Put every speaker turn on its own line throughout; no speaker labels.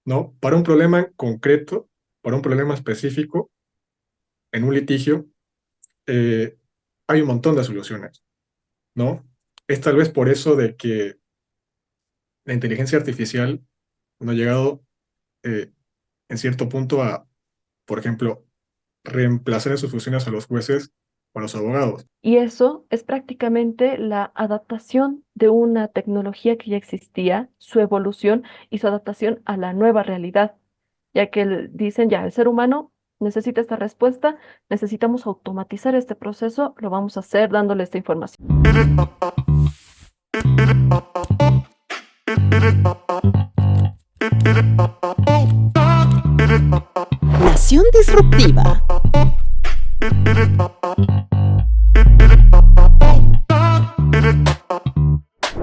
¿no? Para un problema en concreto, para un problema específico, en un litigio, eh, hay un montón de soluciones, ¿no? Es tal vez por eso de que la inteligencia artificial no ha llegado eh, en cierto punto a, por ejemplo, reemplazar en sus funciones a los jueces o a los abogados.
Y eso es prácticamente la adaptación de una tecnología que ya existía, su evolución y su adaptación a la nueva realidad, ya que dicen ya, el ser humano necesita esta respuesta, necesitamos automatizar este proceso, lo vamos a hacer dándole esta información.
Nación Disruptiva.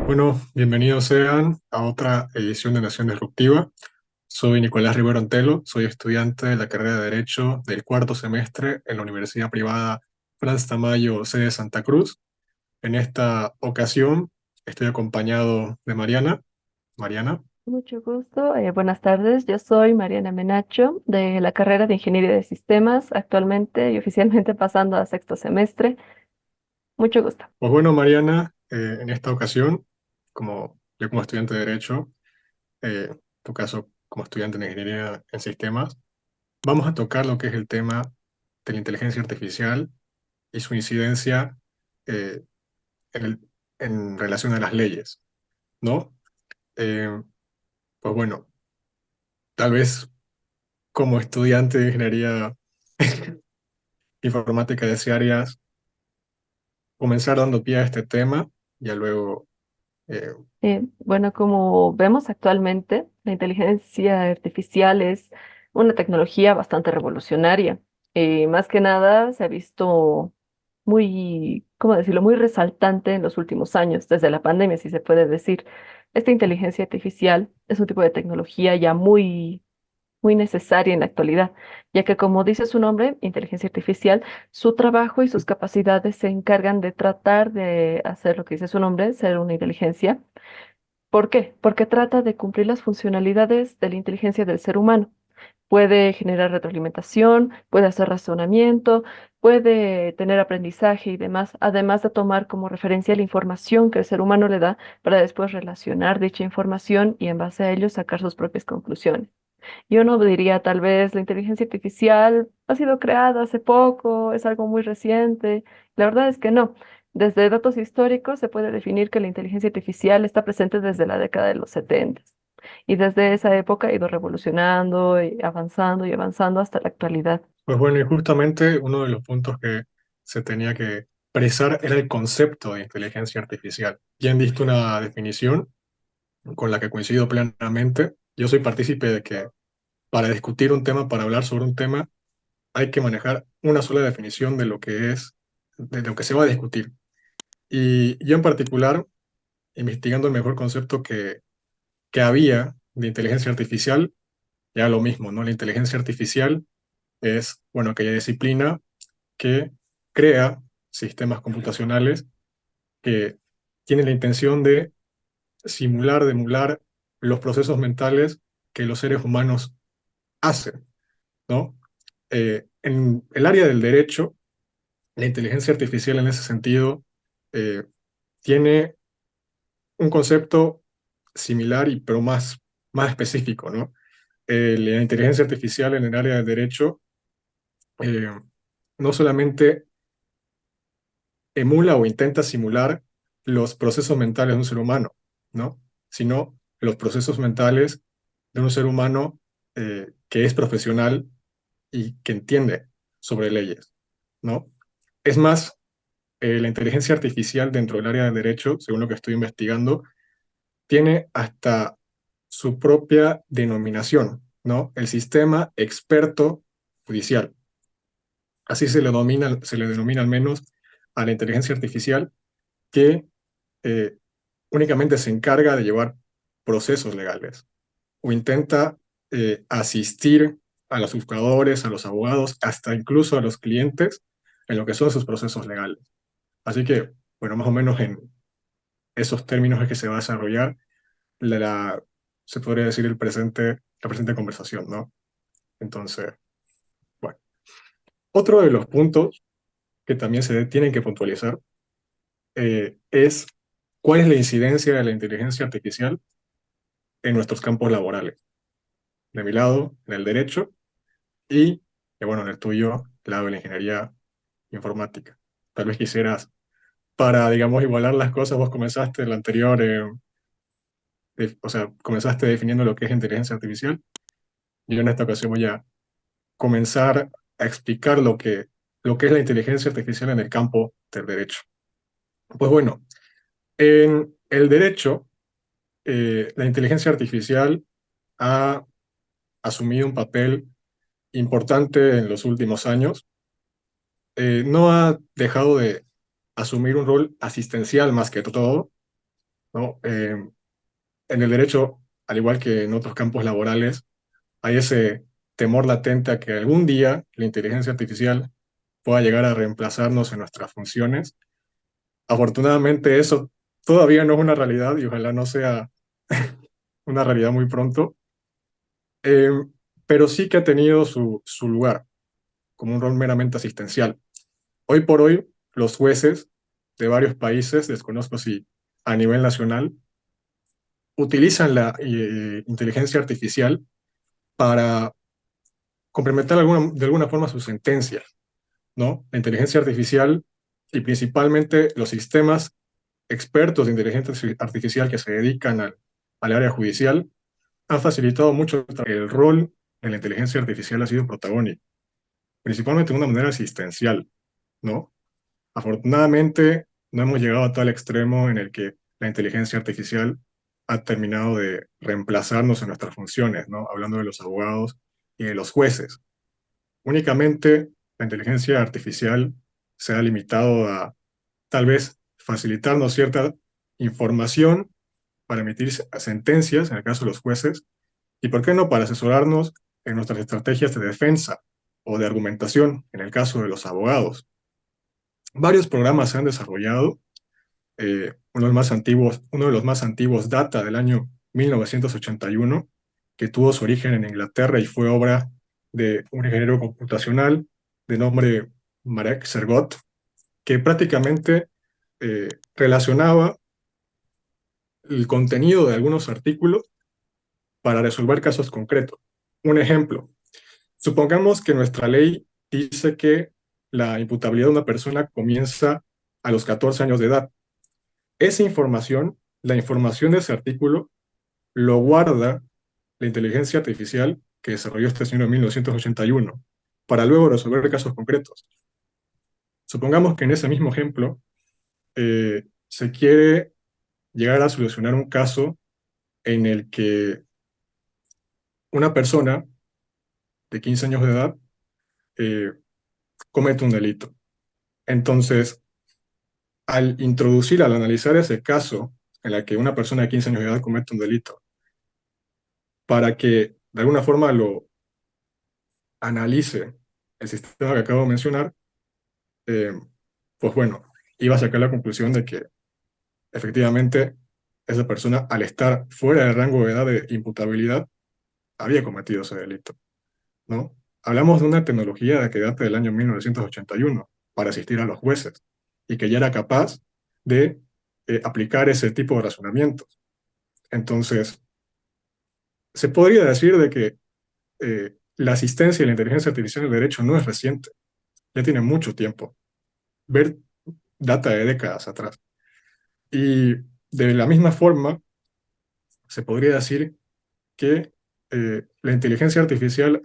Bueno, bienvenidos sean a otra edición de Nación Disruptiva. Soy Nicolás Rivero Antelo, soy estudiante de la carrera de Derecho del cuarto semestre en la Universidad Privada Franz Tamayo, sede de Santa Cruz. En esta ocasión estoy acompañado de Mariana. Mariana.
Mucho gusto. Buenas tardes. Yo soy Mariana Menacho de la carrera de Ingeniería de Sistemas, actualmente y oficialmente pasando a sexto semestre. Mucho gusto.
Pues bueno, Mariana, en esta ocasión, yo como estudiante de Derecho, en tu caso como estudiante de Ingeniería en Sistemas, vamos a tocar lo que es el tema de la inteligencia artificial y su incidencia eh, en, en relación a las leyes, ¿no? Eh, pues bueno, tal vez como estudiante de Ingeniería Informática desearías comenzar dando pie a este tema, ya luego, eh,
Bueno, como vemos actualmente, la inteligencia artificial es una tecnología bastante revolucionaria. Más que nada se ha visto muy, ¿cómo decirlo?, muy resaltante en los últimos años, desde la pandemia, si se puede decir. Esta inteligencia artificial es un tipo de tecnología ya muy necesaria en la actualidad, ya que como dice su nombre, inteligencia artificial, su trabajo y sus capacidades se encargan de tratar de hacer lo que dice su nombre, ser una inteligencia. ¿Por qué? Porque trata de cumplir las funcionalidades de la inteligencia del ser humano. Puede generar retroalimentación, puede hacer razonamiento, puede tener aprendizaje y demás, además de tomar como referencia la información que el ser humano le da para después relacionar dicha información y en base a ello sacar sus propias conclusiones. Yo no diría, tal vez la inteligencia artificial ha sido creada hace poco, es algo muy reciente. La verdad es que no. Desde datos históricos se puede definir que la inteligencia artificial está presente desde la década de los 70 y desde esa época ha ido revolucionando y avanzando hasta la actualidad.
pues bueno, y justamente uno de los puntos que se tenía que precisar era el concepto de inteligencia artificial. Ya han visto una definición con la que coincido plenamente. Yo soy partícipe de que para discutir un tema, para hablar sobre un tema, hay que manejar una sola definición de lo que es, de lo que se va a discutir. Y yo en particular, investigando el mejor concepto que había de inteligencia artificial, ya lo mismo, ¿no? La inteligencia artificial es, bueno, aquella disciplina que crea sistemas computacionales que tienen la intención de simular, de emular los procesos mentales que los seres humanos hacen, ¿no? En el área del derecho, la inteligencia artificial en ese sentido eh, tiene un concepto similar, pero más específico, ¿no? La inteligencia artificial en el área del derecho eh, no solamente emula o intenta simular los procesos mentales de un ser humano, ¿no? Sino los procesos mentales de un ser humano que es profesional y que entiende sobre leyes, ¿no? Es más, la inteligencia artificial dentro del área del derecho, según lo que estoy investigando, tiene hasta su propia denominación, ¿no? El sistema experto judicial. Así se le denomina al menos a la inteligencia artificial que eh, únicamente se encarga de llevar procesos legales o intenta asistir a los juzgadores, a los abogados, hasta incluso a los clientes en lo que son sus procesos legales. Así que, bueno, más o menos en esos términos es que se va a desarrollar la, se podría decir la presente conversación, ¿no? Entonces, bueno. Otro de los puntos que también se tienen que puntualizar es cuál es la incidencia de la inteligencia artificial en nuestros campos laborales. De mi lado, en el derecho, y, bueno, en el tuyo, el lado de la ingeniería informática. Tal vez quisieras, para, digamos, igualar las cosas, vos comenzaste el anterior, o sea, comenzaste definiendo lo que es inteligencia artificial. Yo en esta ocasión voy a comenzar a explicar lo que es la inteligencia artificial en el campo del derecho. Pues bueno, en el derecho, la inteligencia artificial ha asumido un papel importante en los últimos años. No ha dejado de asumir un rol asistencial más que todo, ¿no? En el derecho, al igual que en otros campos laborales, hay ese temor latente a que algún día la inteligencia artificial pueda llegar a reemplazarnos en nuestras funciones. Afortunadamente eso todavía no es una realidad y ojalá no sea una realidad muy pronto, eh, pero sí que ha tenido su lugar como un rol meramente asistencial. Hoy por hoy, los jueces de varios países, desconozco si a nivel nacional, utilizan la inteligencia artificial para complementar de alguna forma sus sentencias, ¿no? La inteligencia artificial y principalmente los sistemas expertos de inteligencia artificial que se dedican al área judicial han facilitado mucho el rol de la inteligencia artificial ha sido protagónico, principalmente de una manera asistencial, ¿no? Afortunadamente, no hemos llegado a tal extremo en el que la inteligencia artificial ha terminado de reemplazarnos en nuestras funciones, ¿no? Hablando de los abogados y de los jueces. Únicamente la inteligencia artificial se ha limitado a tal vez facilitarnos cierta información para emitir sentencias, en el caso de los jueces, y por qué no para asesorarnos en nuestras estrategias de defensa o de argumentación, en el caso de los abogados. Varios programas se han desarrollado. Uno de los más antiguos data del año 1981, que tuvo su origen en Inglaterra y fue obra de un ingeniero computacional de nombre Marek Sergott, que prácticamente relacionaba el contenido de algunos artículos para resolver casos concretos. Un ejemplo, supongamos que nuestra ley dice que la imputabilidad de una persona comienza a los 14 años de edad. Esa información, la información de ese artículo, lo guarda la inteligencia artificial que desarrolló este señor en 1981 para luego resolver casos concretos. Supongamos que en ese mismo ejemplo se quiere llegar a solucionar un caso en el que una persona de 15 años de edad eh, comete un delito. Entonces, al analizar ese caso en el que una persona de 15 años de edad comete un delito, para que de alguna forma lo analice el sistema que acabo de mencionar, eh, pues bueno, iba a sacar la conclusión de que efectivamente esa persona, al estar fuera del rango de edad de imputabilidad, había cometido ese delito, ¿no? Hablamos de una tecnología que data del año 1981 para asistir a los jueces y que ya era capaz de aplicar ese tipo de razonamientos. Entonces, se podría decir de que la asistencia y la inteligencia artificial en el derecho no es reciente, ya tiene mucho tiempo. Ver data de décadas atrás. Y de la misma forma, se podría decir que la inteligencia artificial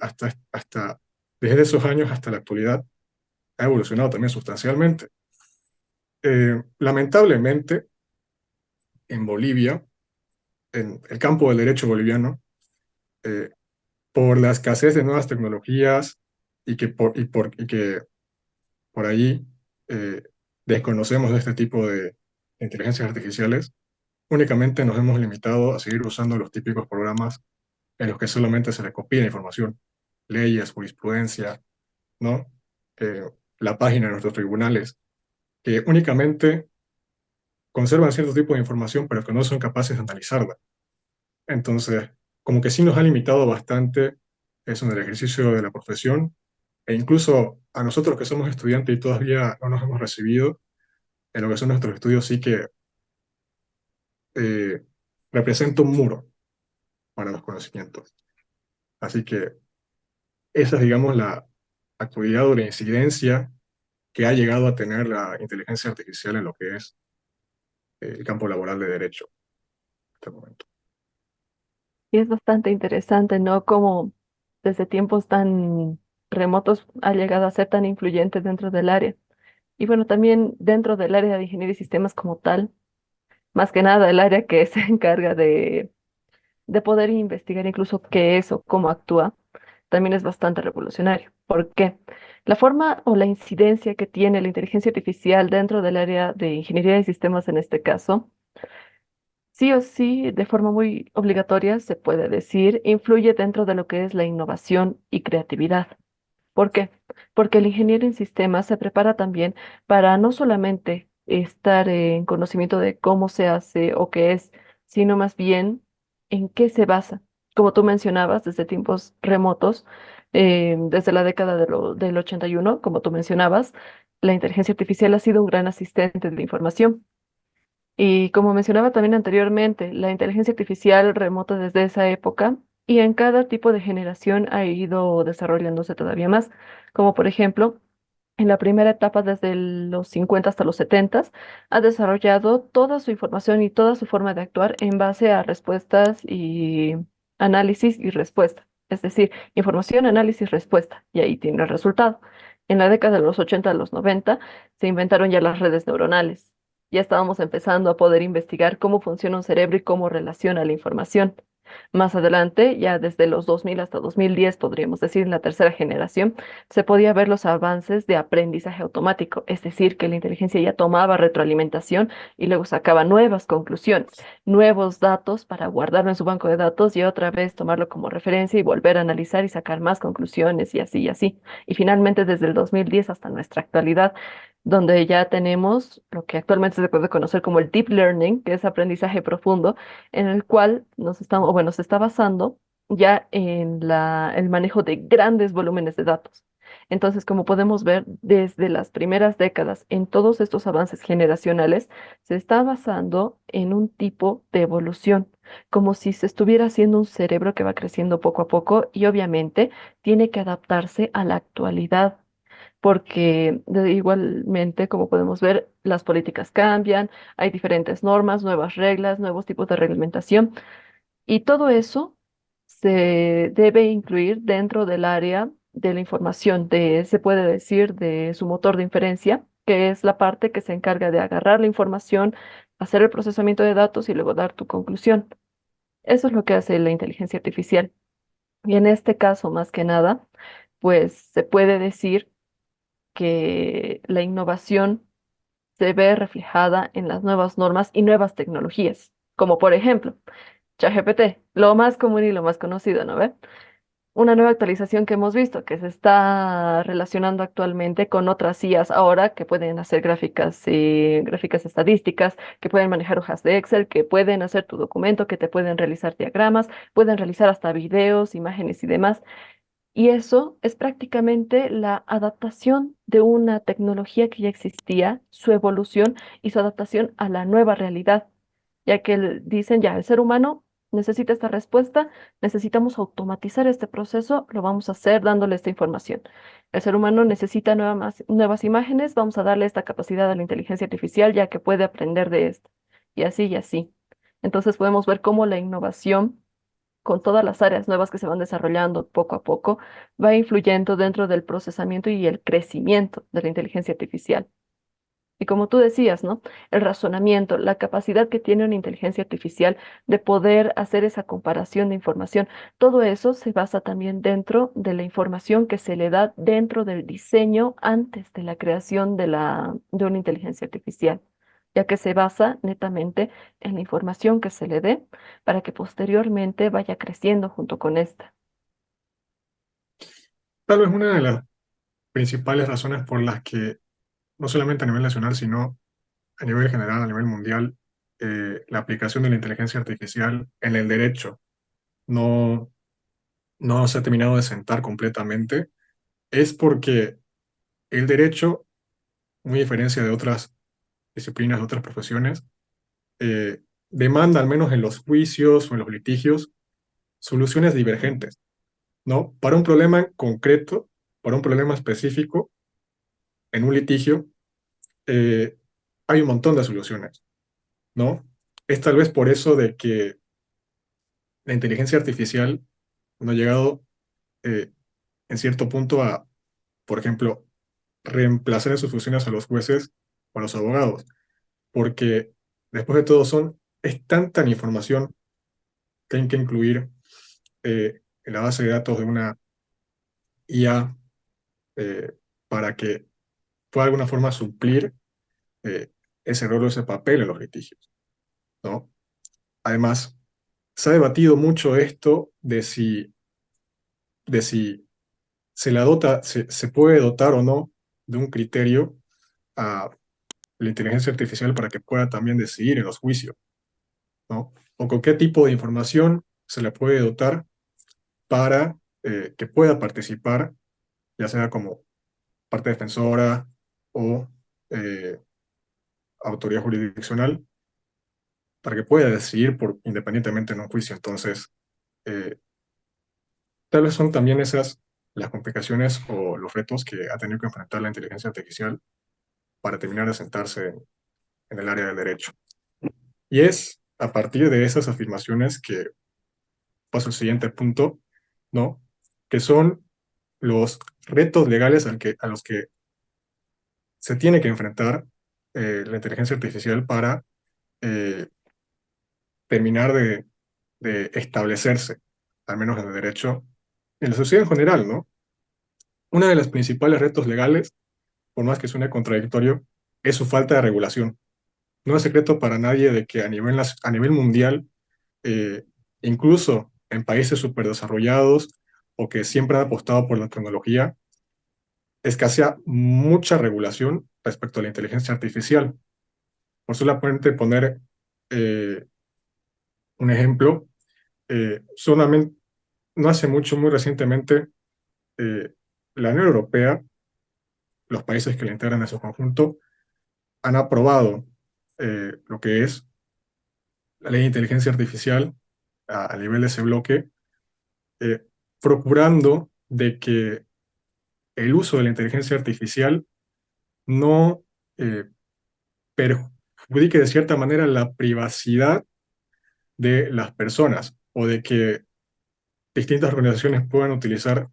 desde esos años hasta la actualidad ha evolucionado también sustancialmente. Lamentablemente, en Bolivia, en el campo del derecho boliviano, eh, por la escasez de nuevas tecnologías y que por allí eh, desconocemos de este tipo de inteligencias artificiales, únicamente nos hemos limitado a seguir usando los típicos programas en los que solamente se recopila información, leyes, jurisprudencia, ¿no? Eh, la página de nuestros tribunales, que únicamente conservan cierto tipo de información, pero que no son capaces de analizarla. Entonces, como que sí nos ha limitado bastante eso en el ejercicio de la profesión, e incluso a nosotros que somos estudiantes y todavía no nos hemos recibido, en lo que son nuestros estudios sí que eh, representa un muro para los conocimientos. Así que esa es, digamos, la actualidad o la incidencia que ha llegado a tener la inteligencia artificial en lo que es el campo laboral de derecho en este momento.
Y es bastante interesante, ¿no? Como desde tiempos tan remotos ha llegado a ser tan influyente dentro del área. Y bueno, también dentro del área de ingeniería y sistemas como tal, más que nada el área que se encarga de poder investigar incluso qué es o cómo actúa, también es bastante revolucionario. ¿Por qué? La forma o la incidencia que tiene la inteligencia artificial dentro del área de ingeniería de sistemas en este caso, sí o sí, de forma muy obligatoria, se puede decir, influye dentro de lo que es la innovación y creatividad. ¿Por qué? Porque el ingeniero en sistemas se prepara también para no solamente estar en conocimiento de cómo se hace o qué es, sino más bien en qué se basa. Como tú mencionabas, desde tiempos remotos, desde la década del 81, como tú mencionabas, la inteligencia artificial ha sido un gran asistente de la información. Y como mencionaba también anteriormente, la inteligencia artificial remota desde esa época y en cada tipo de generación ha ido desarrollándose todavía más, como por ejemplo, en la primera etapa desde los 50 hasta los 70 ha desarrollado toda su información y toda su forma de actuar en base a respuestas y análisis y respuesta, es decir, información, análisis, respuesta, y ahí tiene el resultado. En la década de los 80 a los 90 se inventaron ya las redes neuronales. Ya estábamos empezando a poder investigar cómo funciona un cerebro y cómo relaciona la información. Más adelante, ya desde los 2000 hasta 2010, podríamos decir, en la tercera generación, se podía ver los avances de aprendizaje automático, es decir, que la inteligencia ya tomaba retroalimentación y luego sacaba nuevas conclusiones, nuevos datos para guardarlo en su banco de datos y otra vez tomarlo como referencia y volver a analizar y sacar más conclusiones y así y así. Y finalmente, desde el 2010 hasta nuestra actualidad, donde ya tenemos lo que actualmente se puede conocer como el deep learning, que es aprendizaje profundo, en el cual nos estamos, o bueno, se está basando ya en el manejo de grandes volúmenes de datos. Entonces, como podemos ver, desde las primeras décadas, en todos estos avances generacionales, se está basando en un tipo de evolución, como si se estuviera haciendo un cerebro que va creciendo poco a poco y obviamente tiene que adaptarse a la actualidad porque igualmente, como podemos ver, las políticas cambian, hay diferentes normas, nuevas reglas, nuevos tipos de reglamentación, y todo eso se debe incluir dentro del área de la información, se puede decir, de su motor de inferencia, que es la parte que se encarga de agarrar la información, hacer el procesamiento de datos y luego dar tu conclusión. Eso es lo que hace la inteligencia artificial. Y en este caso, más que nada, pues se puede decir que la innovación se ve reflejada en las nuevas normas y nuevas tecnologías, como por ejemplo, ChatGPT, lo más común y lo más conocido, ¿no ve? Una nueva actualización que hemos visto que se está relacionando actualmente con otras IAs ahora que pueden hacer gráficas estadísticas, que pueden manejar hojas de Excel, que pueden hacer tu documento, que te pueden realizar diagramas, pueden realizar hasta videos, imágenes y demás. Y eso es prácticamente la adaptación de una tecnología que ya existía, su evolución y su adaptación a la nueva realidad, ya que dicen ya, el ser humano necesita esta respuesta, necesitamos automatizar este proceso, lo vamos a hacer dándole esta información. El ser humano necesita nuevas imágenes, vamos a darle esta capacidad a la inteligencia artificial ya que puede aprender de esto. Y así y así. Entonces podemos ver cómo la innovación con todas las áreas nuevas que se van desarrollando poco a poco, va influyendo dentro del procesamiento y el crecimiento de la inteligencia artificial. Y como tú decías, ¿no? El razonamiento, la capacidad que tiene una inteligencia artificial de poder hacer esa comparación de información, todo eso se basa también dentro de la información que se le da dentro del diseño antes de la creación de una inteligencia artificial, ya que se basa netamente en la información que se le dé para que posteriormente vaya creciendo junto con esta.
Tal vez una de las principales razones por las que, no solamente a nivel nacional, sino a nivel general, a nivel mundial, la aplicación de la inteligencia artificial en el derecho no, no se ha terminado de sentar completamente, es porque el derecho, muy a diferencia de otras disciplinas, de otras profesiones, eh, demanda, al menos en los juicios o en los litigios, soluciones divergentes, ¿no? Para un problema en concreto, para un problema específico, en un litigio, eh, hay un montón de soluciones, ¿no? Es tal vez por eso de que la inteligencia artificial no ha llegado eh, en cierto punto a, por ejemplo, reemplazar en sus funciones a los jueces o a los abogados, porque después de todo es tanta la información que hay que incluir en la base de datos de una IA eh, para que pueda de alguna forma suplir eh, ese rol o ese papel en los litigios, ¿no? Además, se ha debatido mucho esto de si se puede dotar o no de un criterio a la inteligencia artificial para que pueda también decidir en los juicios, ¿no? O con qué tipo de información se le puede dotar para que pueda participar, ya sea como parte defensora o eh, autoridad jurisdiccional, para que pueda decidir independientemente en un juicio. Entonces, eh, tal vez son también esas las complicaciones o los retos que ha tenido que enfrentar la inteligencia artificial para terminar de sentarse en el área del derecho. Y es a partir de esas afirmaciones que paso al siguiente punto, ¿no? Que son los retos legales a los que se tiene que enfrentar la inteligencia artificial para eh, terminar de establecerse, al menos en el derecho, en la sociedad en general, ¿no? Uno de los principales retos legales, por más que suene contradictorio, es su falta de regulación. No es secreto para nadie de que a nivel mundial, eh, incluso en países superdesarrollados o que siempre han apostado por la tecnología, escasea mucha regulación respecto a la inteligencia artificial. Por solamente poner eh, un ejemplo, solamente no hace mucho, muy recientemente, eh, la Unión Europea, los países que la integran en su conjunto, han aprobado lo que es la ley de inteligencia artificial a nivel de ese bloque, eh, procurando de que el uso de la inteligencia artificial no eh, perjudique de cierta manera la privacidad de las personas o de que distintas organizaciones puedan utilizar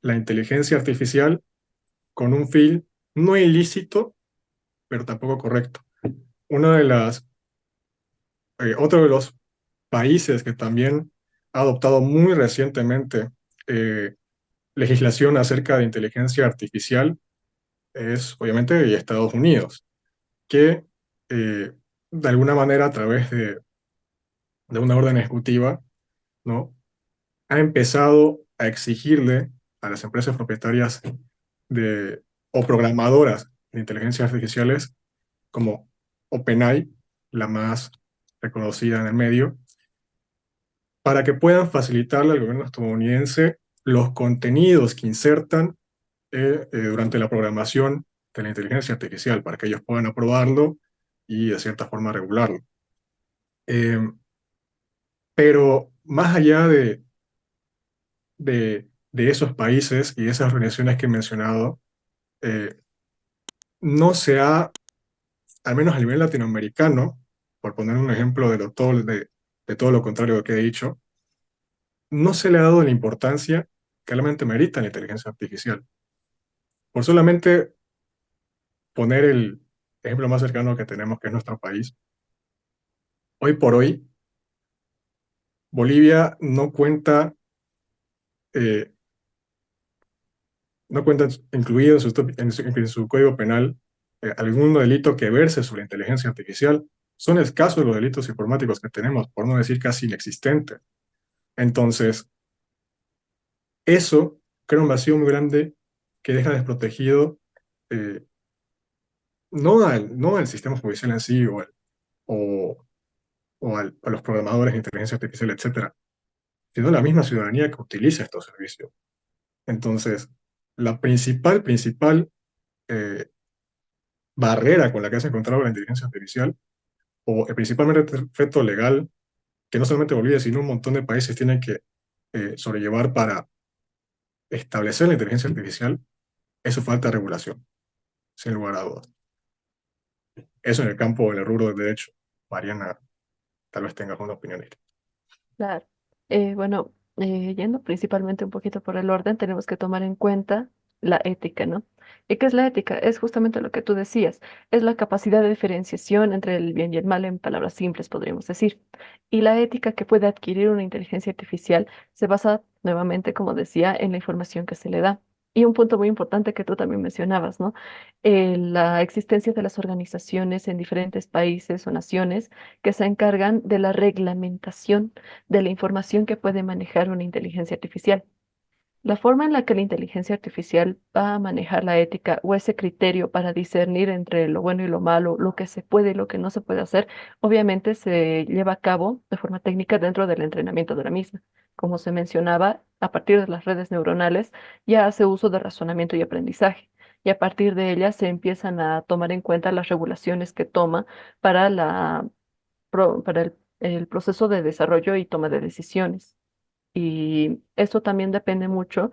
la inteligencia artificial con un fin no ilícito, pero tampoco correcto. Una de las, Otro de los países que también ha adoptado muy recientemente legislación acerca de inteligencia artificial es obviamente Estados Unidos, que de alguna manera a través de una orden ejecutiva, ¿no? Ha empezado a exigirle a las empresas propietarias de, o programadoras de inteligencias artificiales como OpenAI, la más reconocida en el medio, para que puedan facilitarle al gobierno estadounidense los contenidos que insertan durante la programación de la inteligencia artificial, para que ellos puedan aprobarlo y de cierta forma regularlo. Eh, pero más allá de esos países y de esas organizaciones que he mencionado, eh, no se ha, al menos a nivel latinoamericano, por poner un ejemplo de todo lo contrario de lo que he dicho, no se le ha dado la importancia que realmente merita la inteligencia artificial. Por solamente poner el ejemplo más cercano que tenemos, que es nuestro país, hoy por hoy, Bolivia eh, no cuenta incluido en su código penal algún delito que verse sobre inteligencia artificial. Son escasos los delitos informáticos que tenemos, por no decir casi inexistentes. Entonces, eso crea un vacío muy grande que deja desprotegido eh, no al sistema judicial en sí o a los programadores de inteligencia artificial, etcétera, sino la misma ciudadanía que utiliza estos servicios. Entonces, la principal eh, barrera con la que se ha encontrado la inteligencia artificial, o el principal reto legal, que no solamente Bolivia, sino un montón de países tienen que sobrellevar para establecer la inteligencia artificial, es su falta de regulación, sin lugar a dudas. Eso en el campo del rubro del derecho. Mariana, tal vez tengas una opinión distinta.
Claro. Bueno, yendo principalmente un poquito por el orden, tenemos que tomar en cuenta la ética, ¿no? ¿Y qué es la ética? Es justamente lo que tú decías, es la capacidad de diferenciación entre el bien y el mal en palabras simples, podríamos decir. Y la ética que puede adquirir una inteligencia artificial se basa nuevamente, como decía, en la información que se le da. Y un punto muy importante que tú también mencionabas, ¿no? La existencia de las organizaciones en diferentes países o naciones que se encargan de la reglamentación de la información que puede manejar una inteligencia artificial. La forma en la que la inteligencia artificial va a manejar la ética o ese criterio para discernir entre lo bueno y lo malo, lo que se puede y lo que no se puede hacer, obviamente se lleva a cabo de forma técnica dentro del entrenamiento de la misma. Como se mencionaba, a partir de las redes neuronales ya hace uso de razonamiento y aprendizaje, y a partir de ellas se empiezan a tomar en cuenta las regulaciones que toma para para el proceso de desarrollo y toma de decisiones. Y esto también depende mucho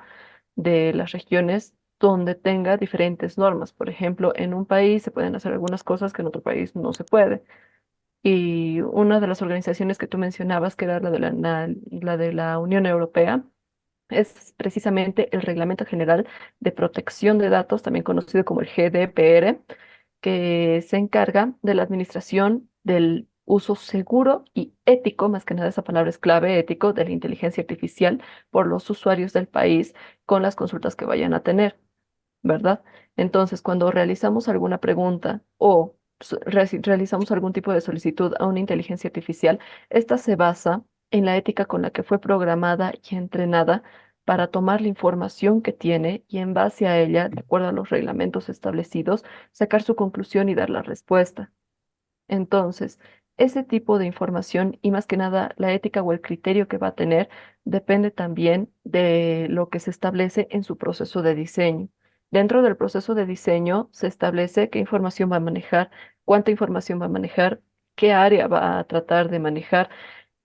de las regiones donde tenga diferentes normas. Por ejemplo, en un país se pueden hacer algunas cosas que en otro país no se puede. Y una de las organizaciones que tú mencionabas, que era la de la Unión Europea, es precisamente el Reglamento General de Protección de Datos, también conocido como el GDPR, que se encarga de la administración del uso seguro y ético, más que nada esa palabra es clave, ético, de la inteligencia artificial por los usuarios del país con las consultas que vayan a tener. ¿Verdad? Entonces, cuando realizamos alguna pregunta o realizamos algún tipo de solicitud a una inteligencia artificial, esta se basa en la ética con la que fue programada y entrenada para tomar la información que tiene y en base a ella, de acuerdo a los reglamentos establecidos, sacar su conclusión y dar la respuesta. Entonces, ese tipo de información y más que nada la ética o el criterio que va a tener depende también de lo que se establece en su proceso de diseño. Dentro del proceso de diseño se establece qué información va a manejar, cuánta información va a manejar, qué área va a tratar de manejar,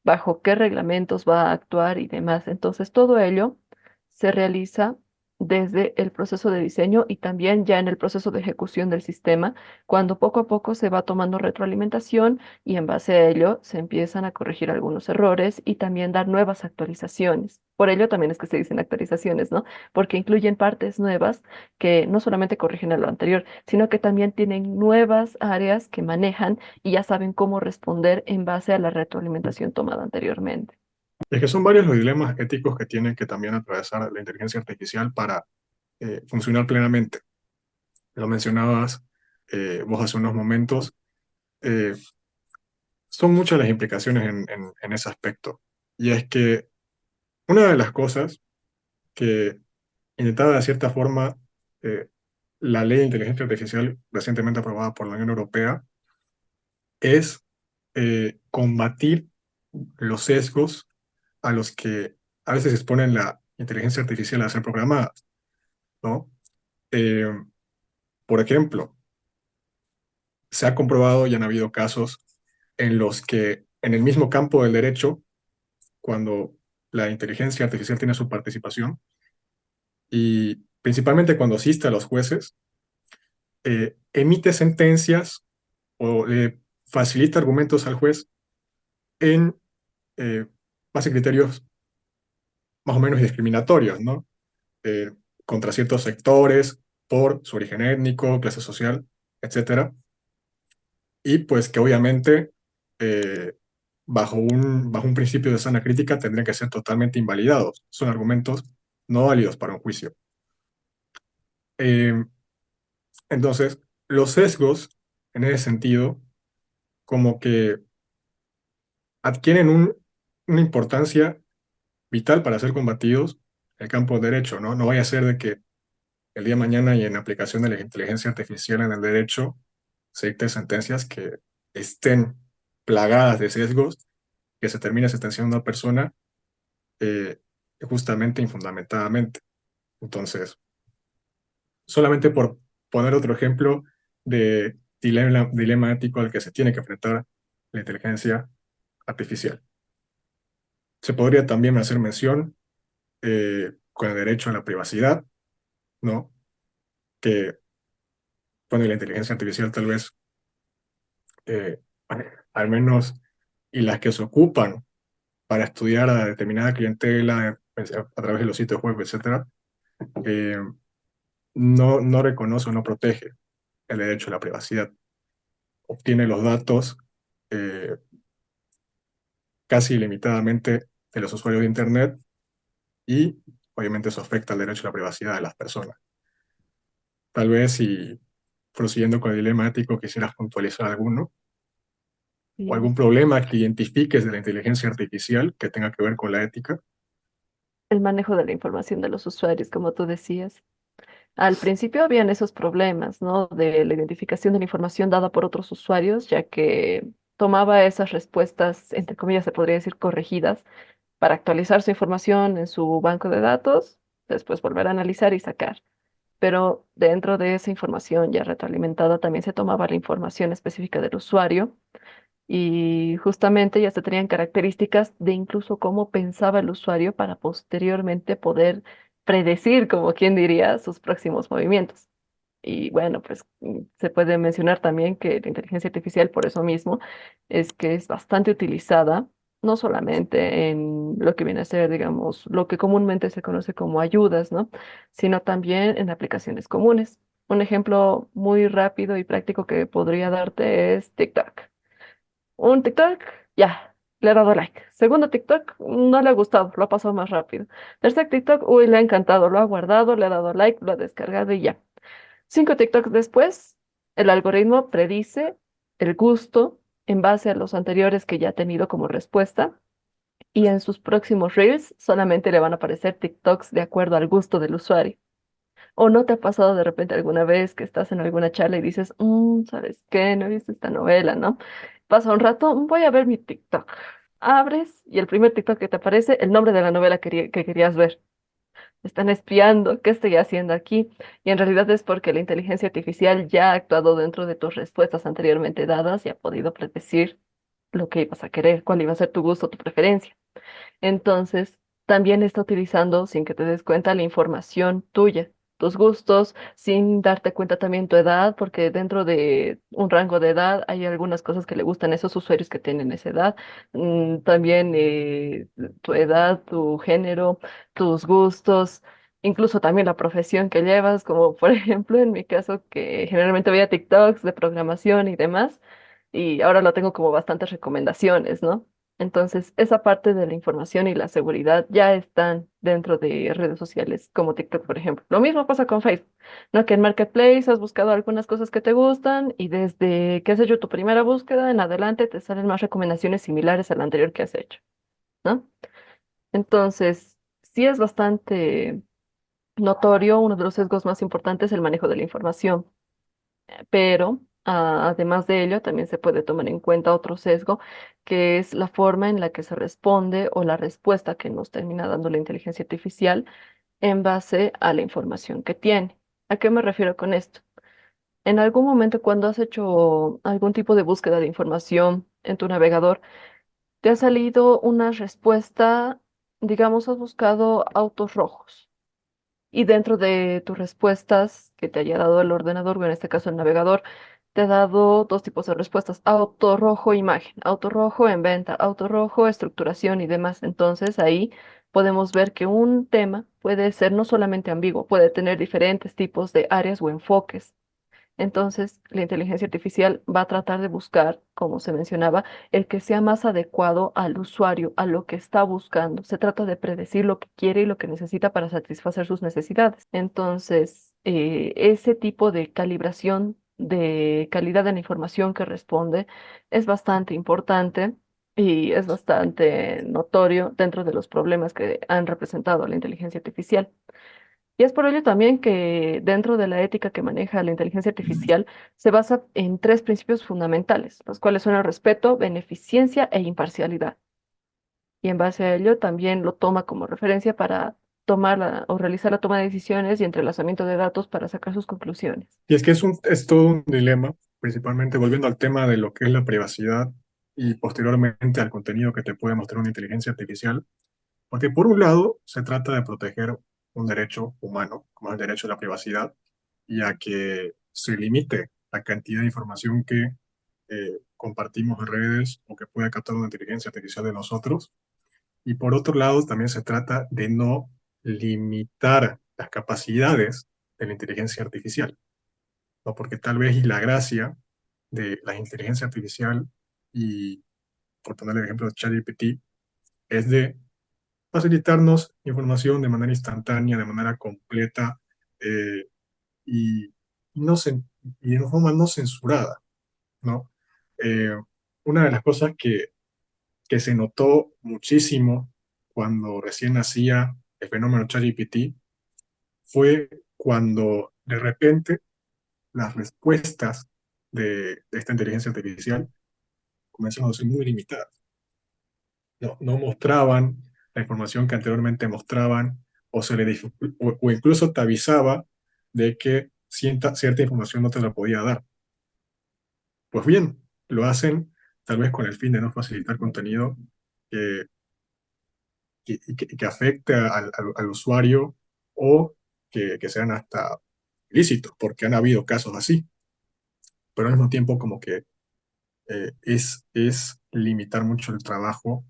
bajo qué reglamentos va a actuar y demás. Entonces, todo ello se realiza desde el proceso de diseño y también ya en el proceso de ejecución del sistema, cuando poco a poco se va tomando retroalimentación y en base a ello se empiezan a corregir algunos errores y también dar nuevas actualizaciones. Por ello también es que se dicen actualizaciones, ¿no? Porque incluyen partes nuevas que no solamente corrigen a lo anterior, sino que también tienen nuevas áreas que manejan y ya saben cómo responder en base a la retroalimentación tomada anteriormente.
Es que son varios los dilemas éticos que tienen que también atravesar la inteligencia artificial para funcionar plenamente. Lo mencionabas vos hace unos momentos. eh, Son muchas las implicaciones en ese aspecto. Y es que una de las cosas que intentaba de cierta forma eh, la ley de inteligencia artificial recientemente aprobada por la Unión Europea es combatir los sesgos a los que a veces exponen la inteligencia artificial a ser programada, ¿no? Eh, por ejemplo, se ha comprobado y han habido casos en los que en el mismo campo del derecho, cuando la inteligencia artificial tiene su participación y principalmente cuando asiste a los jueces, emite sentencias o le facilita argumentos al juez en eh, base a criterios más o menos discriminatorios, ¿no? Eh, contra ciertos sectores por su origen étnico, clase social, etcétera. Y pues que obviamente bajo un principio de sana crítica tendrían que ser totalmente invalidados. Son argumentos no válidos para un juicio. Eh, entonces, los sesgos, en ese sentido, como que adquieren una importancia vital para ser combatidos en el campo del derecho, ¿no? No vaya a ser de que el día de mañana y en aplicación de la inteligencia artificial en el derecho se dicten sentencias que estén plagadas de sesgos que se termina sentenciando a una persona eh, justamente infundamentadamente. Entonces, solamente por poner otro ejemplo de dilema ético al que se tiene que enfrentar la inteligencia artificial. Se podría también hacer mención con el derecho a la privacidad, ¿no? Que, bueno, la inteligencia artificial tal vez, eh, al menos, y las que se ocupan para estudiar a determinada clientela a través de los sitios web, etcétera, eh, no reconoce o no protege el derecho a la privacidad. Obtiene los datos eh, casi ilimitadamente de los usuarios de Internet y obviamente eso afecta al derecho a la privacidad de las personas. Tal vez si prosiguiendo con el dilema ético quisieras puntualizar alguno o
Y
algún problema que identifiques de la inteligencia artificial que tenga que ver con la ética.
el manejo de la información de los usuarios, como tú decías. Al principio habían esos problemas, ¿no? De la identificación de la información dada por otros usuarios, ya que tomaba esas respuestas, entre comillas, se podría decir corregidas, para actualizar su información en su banco de datos, después volver a analizar y sacar. Pero dentro de esa información ya retroalimentada también se tomaba la información específica del usuario y justamente ya se tenían características de incluso cómo pensaba el usuario para posteriormente poder predecir, como quien diría, sus próximos movimientos. Y bueno, pues se puede mencionar también que la inteligencia artificial por eso mismo es que es bastante utilizada, no solamente en lo que viene a ser, digamos, lo que comúnmente se conoce como ayudas, ¿no? Sino también en aplicaciones comunes. Un ejemplo muy rápido y práctico que podría darte es TikTok. Un TikTok, ya, le he dado like. Segundo TikTok, no le ha gustado, lo ha pasado más rápido. Tercer TikTok, uy, le ha encantado, lo ha guardado, le ha dado like, lo ha descargado y ya. 5 TikToks después, el algoritmo predice el gusto en base a los anteriores que ya ha tenido como respuesta y en sus próximos reels solamente le van a aparecer TikToks de acuerdo al gusto del usuario. ¿O no te ha pasado de repente alguna vez que estás en alguna charla y dices, ¿sabes qué? No he visto esta novela, ¿no? Pasa un rato, voy a ver mi TikTok. Abres y el primer TikTok que te aparece, el nombre de la novela que querías ver. Me están espiando, ¿qué estoy haciendo aquí? Y en realidad es porque la inteligencia artificial ya ha actuado dentro de tus respuestas anteriormente dadas y ha podido predecir lo que ibas a querer, cuál iba a ser tu gusto, tu preferencia. Entonces, también está utilizando, sin que te des cuenta, la información tuya, tus gustos, sin darte cuenta también tu edad, porque dentro de un rango de edad hay algunas cosas que le gustan a esos usuarios que tienen esa edad. También tu edad, tu género, tus gustos. Incluso también la profesión que llevas, como por ejemplo en mi caso, que generalmente veía TikToks de programación y demás, y ahora lo tengo como bastantes recomendaciones, ¿no? Entonces, esa parte de la información y la seguridad ya están dentro de redes sociales como TikTok, por ejemplo. Lo mismo pasa con Facebook, ¿no? Que en Marketplace has buscado algunas cosas que te gustan y desde que has hecho tu primera búsqueda en adelante te salen más recomendaciones similares a la anterior que has hecho, ¿no? Entonces, sí es bastante notorio, uno de los sesgos más importantes es el manejo de la información, pero además de ello también se puede tomar en cuenta otro sesgo, que es la forma en la que se responde o la respuesta que nos termina dando la inteligencia artificial en base a la información que tiene. ¿A qué me refiero con esto? En algún momento cuando has hecho algún tipo de búsqueda de información en tu navegador, te ha salido una respuesta, digamos, has buscado autos rojos. Y dentro de tus respuestas que te haya dado el ordenador, o en este caso el navegador, te ha dado dos tipos de respuestas, auto rojo imagen, auto rojo en venta, auto rojo estructuración y demás. Entonces ahí podemos ver que un tema puede ser no solamente ambiguo, puede tener diferentes tipos de áreas o enfoques. Entonces, la inteligencia artificial va a tratar de buscar, como se mencionaba, el que sea más adecuado al usuario, a lo que está buscando. Se trata de predecir lo que quiere y lo que necesita para satisfacer sus necesidades. Entonces, ese tipo de calibración de calidad de la información que responde es bastante importante y es bastante notorio dentro de los problemas que han representado la inteligencia artificial. Y es por ello también que dentro de la ética que maneja la inteligencia artificial se basa en tres principios fundamentales, los cuales son el respeto, beneficencia e imparcialidad. Y en base a ello también lo toma como referencia para o realizar la toma de decisiones y entrelazamiento de datos para sacar sus conclusiones.
Y es que es todo un dilema, principalmente volviendo al tema de lo que es la privacidad y posteriormente al contenido que te puede mostrar una inteligencia artificial, porque por un lado se trata de proteger un derecho humano, como es el derecho a la privacidad, y a que se limite la cantidad de información que compartimos en redes o que pueda captar una inteligencia artificial de nosotros. Y por otro lado, también se trata de no limitar las capacidades de la inteligencia artificial, ¿no? Porque tal vez la gracia de la inteligencia artificial y, por poner el ejemplo de ChatGPT, es de facilitarnos información de manera instantánea, de manera completa eh, y, y no cen- y de forma no censurada, ¿no? Eh, una de las cosas que se notó muchísimo cuando recién nacía el fenómeno ChatGPT fue cuando de repente las respuestas de esta inteligencia artificial comenzaron a ser muy limitadas. No mostraban la información que anteriormente mostraban o, o incluso te avisaba de que cierta información no te la podía dar. Pues bien, lo hacen tal vez con el fin de no facilitar contenido que, que afecte al usuario o que sean hasta ilícitos, porque han habido casos así, pero al mismo tiempo como que es limitar mucho el trabajo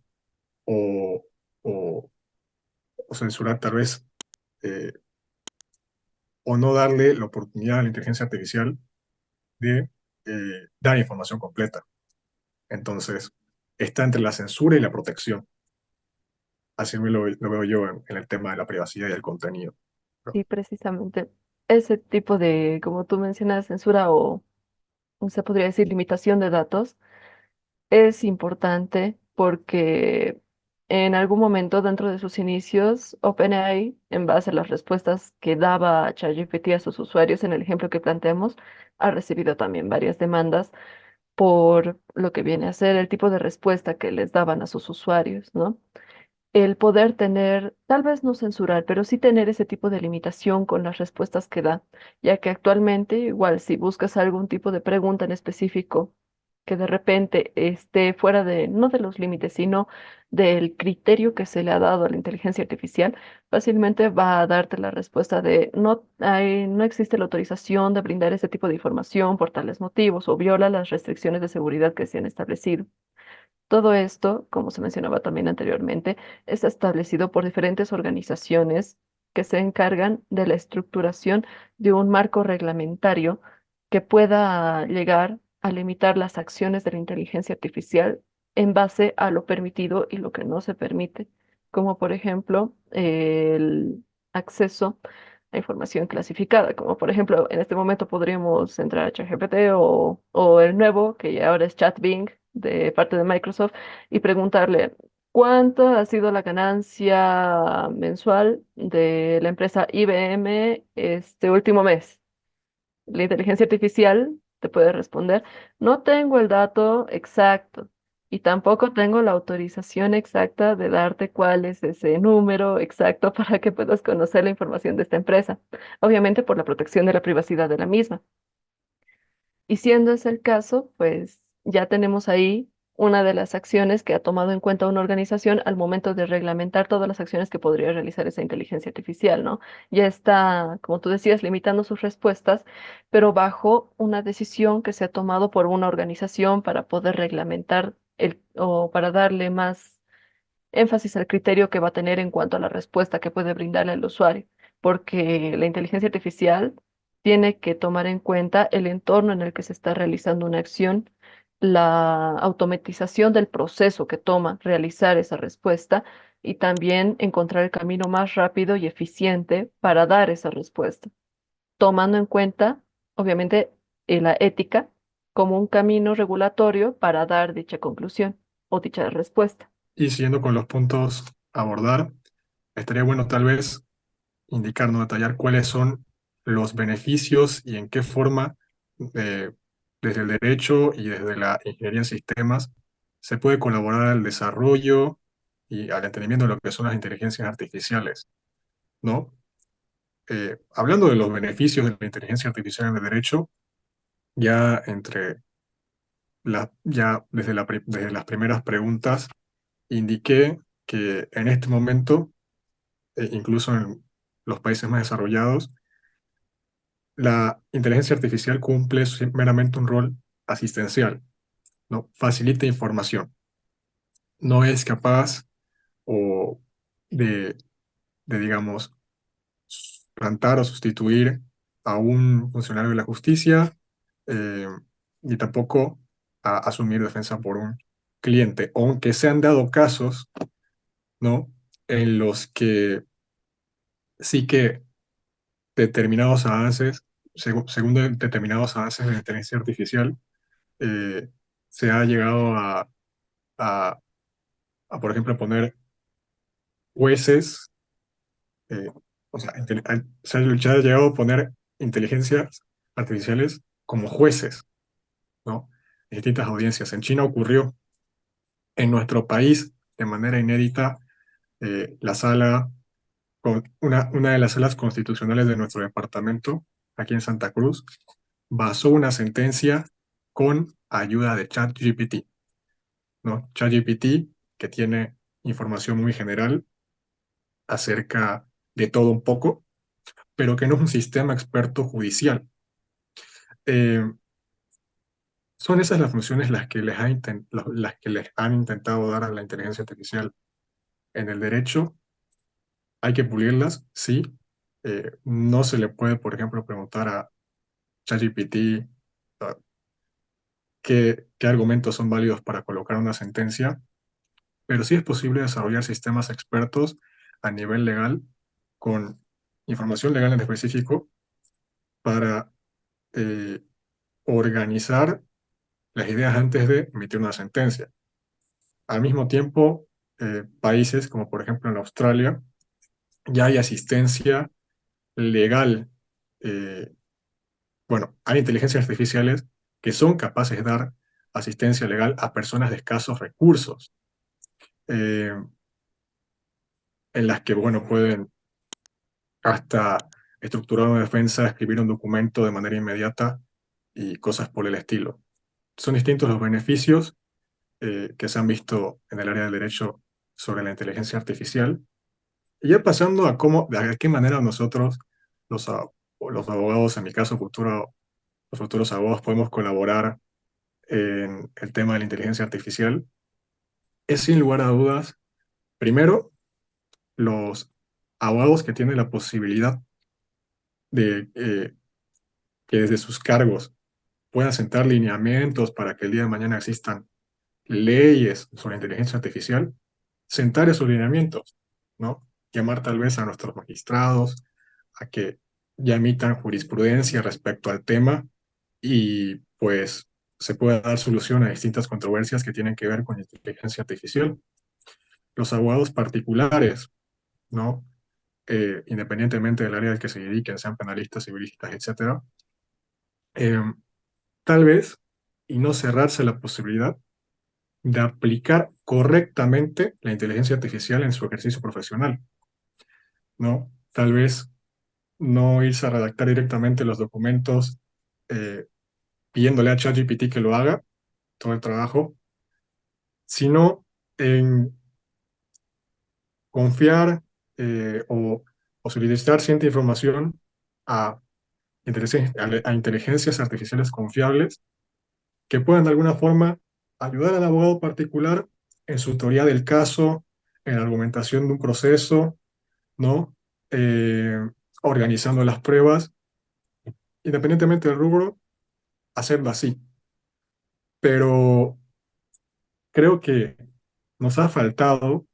o, o, o censurar tal vez eh, o no darle la oportunidad a la inteligencia artificial de dar información completa. Entonces, está entre la censura y la protección. Así lo veo yo en el tema de la privacidad y el contenido, ¿no?
Y precisamente ese tipo de, como tú mencionas, censura o se podría decir limitación de datos es importante porque en algún momento dentro de sus inicios, OpenAI, en base a las respuestas que daba ChatGPT a sus usuarios en el ejemplo que planteamos, ha recibido también varias demandas por lo que viene a ser el tipo de respuesta que les daban a sus usuarios, ¿no? El poder tener, tal vez no censurar, pero sí tener ese tipo de limitación con las respuestas que da, ya que actualmente, igual, si buscas algún tipo de pregunta en específico que de repente esté fuera de, no de los límites, sino del criterio que se le ha dado a la inteligencia artificial, fácilmente va a darte la respuesta de no existe la autorización de brindar ese tipo de información por tales motivos o viola las restricciones de seguridad que se han establecido. Todo esto, como se mencionaba también anteriormente, es establecido por diferentes organizaciones que se encargan de la estructuración de un marco reglamentario que pueda llegar a limitar las acciones de la inteligencia artificial en base a lo permitido y lo que no se permite, como por ejemplo el acceso a información clasificada, como por ejemplo en este momento podríamos entrar a ChatGPT o el nuevo, que ya ahora es ChatBing de parte de Microsoft, y preguntarle cuánto ha sido la ganancia mensual de la empresa IBM este último mes. La inteligencia artificial te puede responder, no tengo el dato exacto y tampoco tengo la autorización exacta de darte cuál es ese número exacto para que puedas conocer la información de esta empresa, obviamente por la protección de la privacidad de la misma. Y siendo ese el caso, pues ya tenemos ahí una de las acciones que ha tomado en cuenta una organización al momento de reglamentar todas las acciones que podría realizar esa inteligencia artificial, ¿no? Ya está, como tú decías, limitando sus respuestas, pero bajo una decisión que se ha tomado por una organización para poder reglamentar o para darle más énfasis al criterio que va a tener en cuanto a la respuesta que puede brindarle al usuario, porque la inteligencia artificial tiene que tomar en cuenta el entorno en el que se está realizando una acción, la automatización del proceso que toma realizar esa respuesta y también encontrar el camino más rápido y eficiente para dar esa respuesta, tomando en cuenta, obviamente, la ética como un camino regulatorio para dar dicha conclusión o dicha respuesta.
Y siguiendo con los puntos a abordar, estaría bueno tal vez indicar, no detallar cuáles son los beneficios y en qué forma, eh, desde el derecho y desde la ingeniería en sistemas, se puede colaborar al desarrollo y al entendimiento de lo que son las inteligencias artificiales, ¿no? Hablando de los beneficios de la inteligencia artificial en el derecho, ya ya desde las primeras preguntas indiqué que en este momento, incluso en los países más desarrollados, la inteligencia artificial cumple meramente un rol asistencial, ¿no? Facilita información. No es capaz o de, digamos, suplantar o sustituir a un funcionario de la justicia, eh, ni tampoco a asumir defensa por un cliente, aunque se han dado casos, ¿no? En los que sí que determinados avances, según determinados avances de inteligencia artificial, eh, se ha llegado a- por ejemplo, poner jueces, eh, o sea, se ha llegado a poner inteligencias artificiales como jueces, ¿no? En distintas audiencias. En China ocurrió. En nuestro país, de manera inédita, la sala, una de las salas constitucionales de nuestro departamento, aquí en Santa Cruz, basó una sentencia con ayuda de ChatGPT, ¿no? ChatGPT, que tiene información muy general acerca de todo un poco, pero que no es un sistema experto judicial. Eh, Son esas las funciones las que les han intentado dar a la inteligencia artificial en el derecho. Hay que pulirlas, sí. No se le puede, por ejemplo, preguntar a ChatGPT uh, qué argumentos son válidos para colocar una sentencia, pero sí es posible desarrollar sistemas expertos a nivel legal con información legal en específico para eh, organizar las ideas antes de emitir una sentencia. Al mismo tiempo, países como por ejemplo en Australia, ya hay asistencia legal. eh, bueno, hay inteligencias artificiales que son capaces de dar asistencia legal a personas de escasos recursos, eh, en las que, bueno, pueden hasta estructurar una defensa, escribir un documento de manera inmediata y cosas por el estilo. Son distintos los beneficios que se han visto en el área del derecho sobre la inteligencia artificial. Y ya pasando a de qué manera nosotros, los, los abogados, en mi caso, los futuros abogados, podemos colaborar en el tema de la inteligencia artificial, es sin lugar a dudas, primero, los abogados que tienen la posibilidad de que desde sus cargos puedan sentar lineamientos para que el día de mañana existan leyes sobre inteligencia artificial, sentar esos lineamientos, ¿no? Llamar tal vez a nuestros magistrados a que ya emitan jurisprudencia respecto al tema y pues se pueda dar solución a distintas controversias que tienen que ver con inteligencia artificial. Los abogados particulares, ¿no? Independientemente del área al que se dediquen, sean penalistas, civilistas, etcétera, eh, tal vez, y no cerrarse la posibilidad de aplicar correctamente la inteligencia artificial en su ejercicio profesional, ¿no? Tal vez no irse a redactar directamente los documentos eh, pidiéndole a ChatGPT que lo haga, todo el trabajo, sino en confiar o solicitar cierta información a, a inteligencias artificiales confiables que puedan de alguna forma ayudar al abogado particular en su teoría del caso, en la argumentación de un proceso, ¿no? Eh, Organizando las pruebas, independientemente del rubro, hacerlo así. Pero creo que nos ha faltado,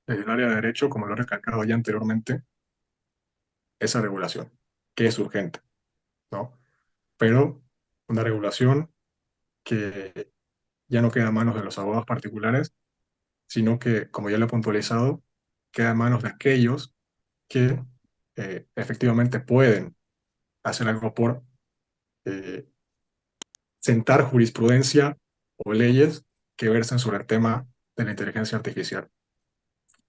desde el área de derecho, como lo he recalcado ya anteriormente, esa regulación, que es urgente, ¿no? Pero una regulación que ya no queda en manos de los abogados particulares, sino que, como ya lo he puntualizado, queda en manos de aquellos que efectivamente pueden hacer algo por eh, sentar jurisprudencia o leyes que versen sobre el tema de la inteligencia artificial.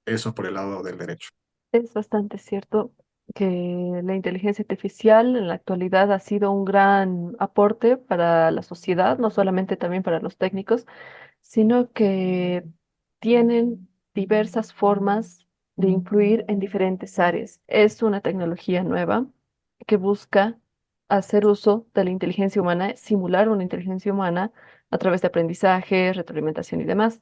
Eso por el lado del derecho.
Es bastante cierto que la inteligencia artificial en la actualidad ha sido un gran aporte para la sociedad, no solamente también para los técnicos, sino que tienen diversas formas de influir en diferentes áreas. Es una tecnología nueva que busca hacer uso de la inteligencia humana, simular una inteligencia humana a través de aprendizaje, retroalimentación y demás.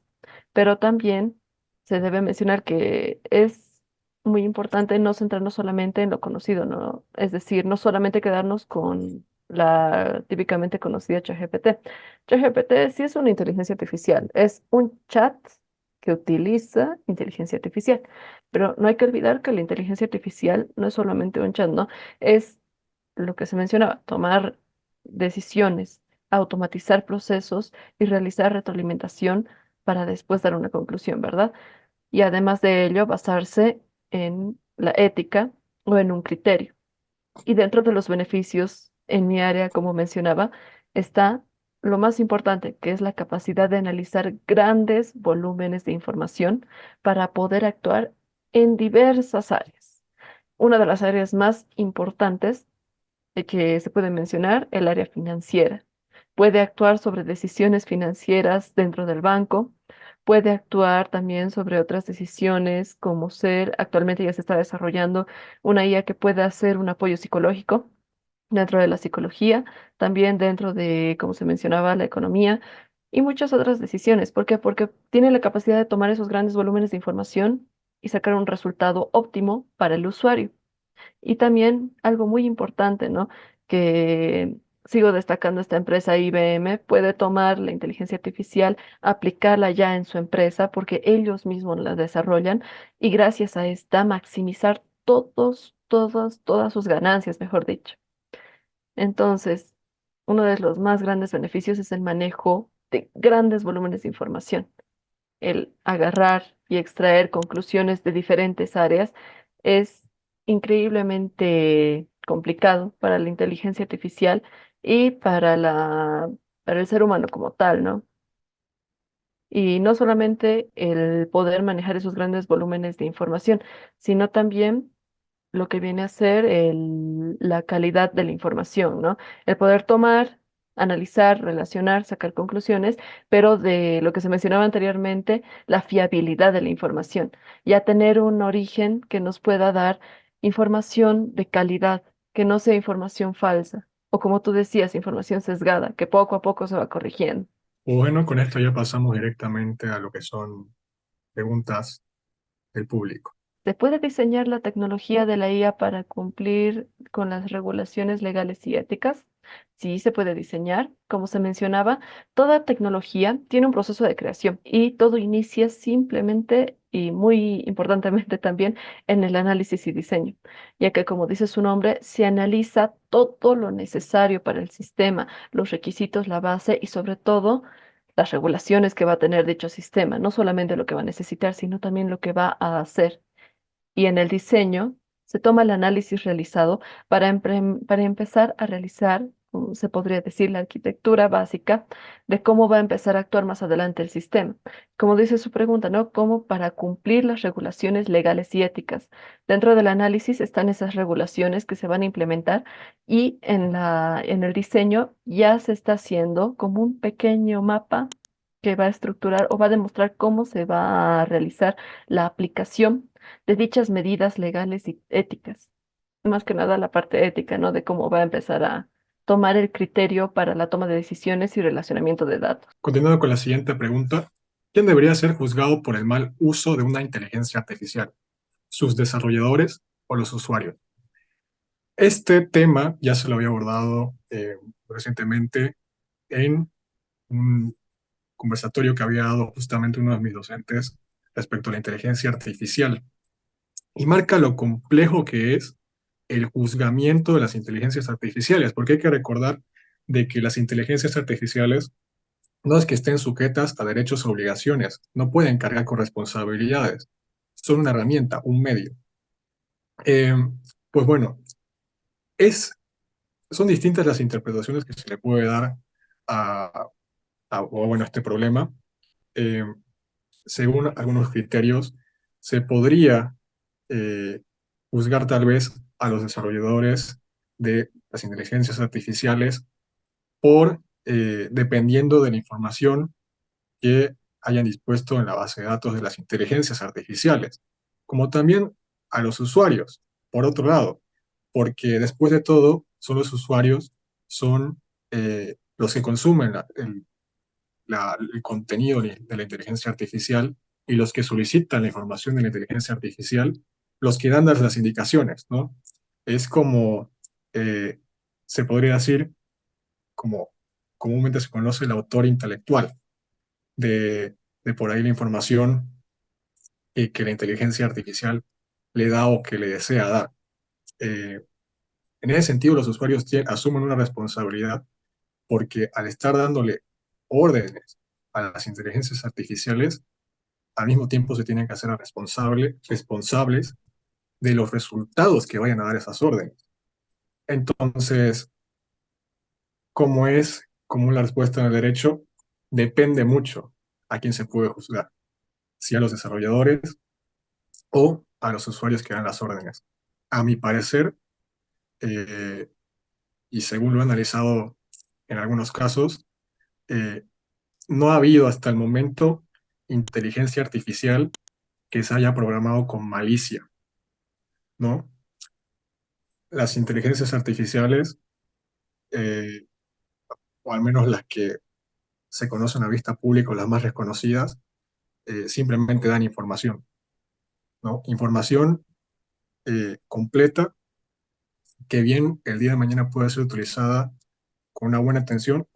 Pero también se debe mencionar que es muy importante no centrarnos solamente en lo conocido, ¿no? Es decir, no solamente quedarnos con la típicamente conocida ChatGPT. ChatGPT sí es una inteligencia artificial, es un chat que utiliza inteligencia artificial, pero no hay que olvidar que la inteligencia artificial no es solamente un chat, ¿no? Es lo que se mencionaba, tomar decisiones, automatizar procesos y realizar retroalimentación para después dar una conclusión, ¿verdad? Y además de ello, basarse en la ética o en un criterio. Y dentro de los beneficios en mi área, como mencionaba, está lo más importante, que es la capacidad de analizar grandes volúmenes de información para poder actuar en diversas áreas. Una de las áreas más importantes que se puede mencionar, el área financiera. Puede actuar sobre decisiones financieras dentro del banco, puede actuar también sobre otras decisiones, como ser, actualmente ya se está desarrollando una IA que pueda hacer un apoyo psicológico dentro de la psicología, también dentro de, como se mencionaba, la economía y muchas otras decisiones. ¿Por qué? Porque tiene la capacidad de tomar esos grandes volúmenes de información y sacar un resultado óptimo para el usuario. Y también algo muy importante, ¿no? Que sigo destacando esta empresa IBM, puede tomar la inteligencia artificial, aplicarla ya en su empresa porque ellos mismos la desarrollan y gracias a esta maximizar todas sus ganancias, mejor dicho. Entonces, uno de los más grandes beneficios es el manejo de grandes volúmenes de información, el agarrar y extraer conclusiones de diferentes áreas es increíblemente complicado para la inteligencia artificial y para el ser humano como tal, ¿no? Y no solamente el poder manejar esos grandes volúmenes de información, sino también lo que viene a ser la calidad de la información, ¿no? El poder tomar, analizar, relacionar, sacar conclusiones, pero de lo que se mencionaba anteriormente, la fiabilidad de la información, ya tener un origen que nos pueda dar información de calidad, que no sea información falsa, o como tú decías, información sesgada, que poco a poco se va corrigiendo.
Bueno, con esto ya pasamos directamente a lo que son preguntas del público.
¿Se puede diseñar la tecnología de la IA para cumplir con las regulaciones legales y éticas? Sí, se puede diseñar. Como se mencionaba, toda tecnología tiene un proceso de creación y todo inicia simplemente y muy importantemente también en el análisis y diseño, ya que como dice su nombre, se analiza todo lo necesario para el sistema, los requisitos, la base y sobre todo las regulaciones que va a tener dicho sistema, no solamente lo que va a necesitar, sino también lo que va a hacer y en el diseño se toma el análisis realizado para empezar a realizar, se podría decir, la arquitectura básica de cómo va a empezar a actuar más adelante el sistema. Como dice su pregunta, ¿no? ¿Cómo para cumplir las regulaciones legales y éticas? Dentro del análisis están esas regulaciones que se van a implementar y en el diseño ya se está haciendo como un pequeño mapa que va a estructurar o va a demostrar cómo se va a realizar la aplicación de dichas medidas legales y éticas. Más que nada la parte ética, ¿no? De cómo va a empezar a tomar el criterio para la toma de decisiones y relacionamiento de datos.
Continuando con la siguiente pregunta, ¿quién debería ser juzgado por el mal uso de una inteligencia artificial? ¿Sus desarrolladores o los usuarios? Este tema ya se lo había abordado recientemente en un conversatorio que había dado justamente uno de mis docentes respecto a la inteligencia artificial y marca lo complejo que es el juzgamiento de las inteligencias artificiales, porque hay que recordar de que las inteligencias artificiales no es que estén sujetas a derechos o obligaciones, no pueden cargar con responsabilidades, son una herramienta, un medio. Eh, Pues bueno, es, son distintas las interpretaciones que se le puede dar a, a este problema. Eh, Según algunos criterios, se podría eh, juzgar tal vez a los desarrolladores de las inteligencias artificiales por, dependiendo de la información que hayan dispuesto en la base de datos de las inteligencias artificiales, como también a los usuarios, por otro lado, porque después de todo, son los usuarios, son los que consumen el contenido de la inteligencia artificial y los que solicitan la información de la inteligencia artificial, los que dan las indicaciones, ¿no? Es como, eh, se podría decir, como comúnmente se conoce el autor intelectual de por ahí la información que la inteligencia artificial le da o que le desea dar. Eh, en ese sentido, los usuarios asumen una responsabilidad porque al estar dándole órdenes a las inteligencias artificiales, al mismo tiempo se tienen que hacer responsables de los resultados que vayan a dar esas órdenes. Entonces, como es común la respuesta en el derecho, depende mucho a quién se puede juzgar, si a los desarrolladores o a los usuarios que dan las órdenes. A mi parecer, eh, y según lo he analizado en algunos casos, eh, no ha habido hasta el momento inteligencia artificial que se haya programado con malicia, ¿no? Las inteligencias artificiales, eh, o al menos las que se conocen a vista pública, las más reconocidas, simplemente dan información, ¿no? Información completa que bien el día de mañana puede ser utilizada con una buena intención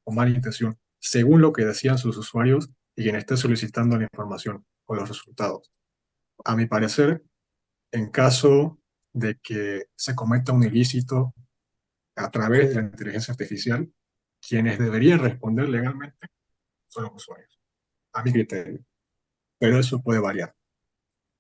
o mala intención, según lo que decían sus usuarios y quien esté solicitando la información o los resultados. A mi parecer, en caso de que se cometa un ilícito a través de la inteligencia artificial, quienes deberían responder legalmente son los usuarios, a mi criterio. Pero eso puede variar.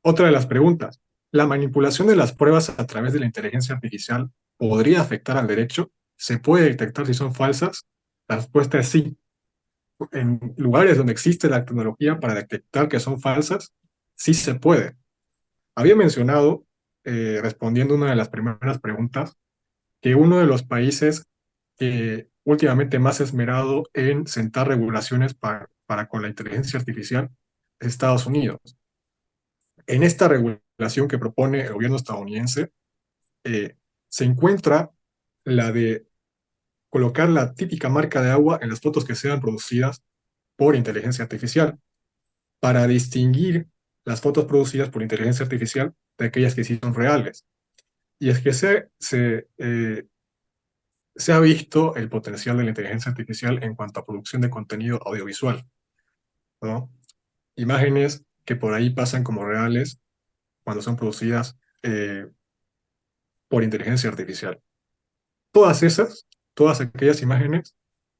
Otra de las preguntas, ¿la manipulación de las pruebas a través de la inteligencia artificial podría afectar al derecho? ¿Se puede detectar si son falsas? La respuesta es sí. En lugares donde existe la tecnología para detectar que son falsas, sí se puede. Había mencionado, respondiendo una de las primeras preguntas, que uno de los países que últimamente más esmerado en sentar regulaciones para con la inteligencia artificial es Estados Unidos. En esta regulación que propone el gobierno estadounidense, eh, se encuentra la de colocar la típica marca de agua en las fotos que sean producidas por inteligencia artificial, para distinguir las fotos producidas por inteligencia artificial de aquellas que sí son reales. Y es que se ha visto el potencial de la inteligencia artificial en cuanto a producción de contenido audiovisual, ¿no? Imágenes que por ahí pasan como reales cuando son producidas por inteligencia artificial. Todas esas, todas aquellas imágenes,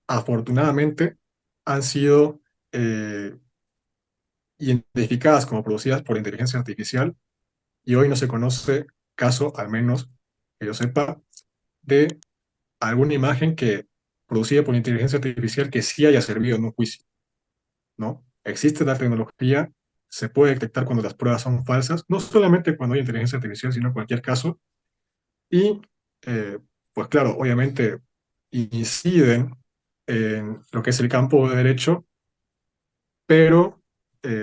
afortunadamente, han sido identificadas como producidas por inteligencia artificial y hoy no se conoce caso, al menos que yo sepa, de alguna imagen que producida por inteligencia artificial que sí haya servido en un juicio, ¿no? Existe la tecnología, se puede detectar cuando las pruebas son falsas, no solamente cuando hay inteligencia artificial, sino en cualquier caso, y pues claro, obviamente inciden en lo que es el campo de derecho, pero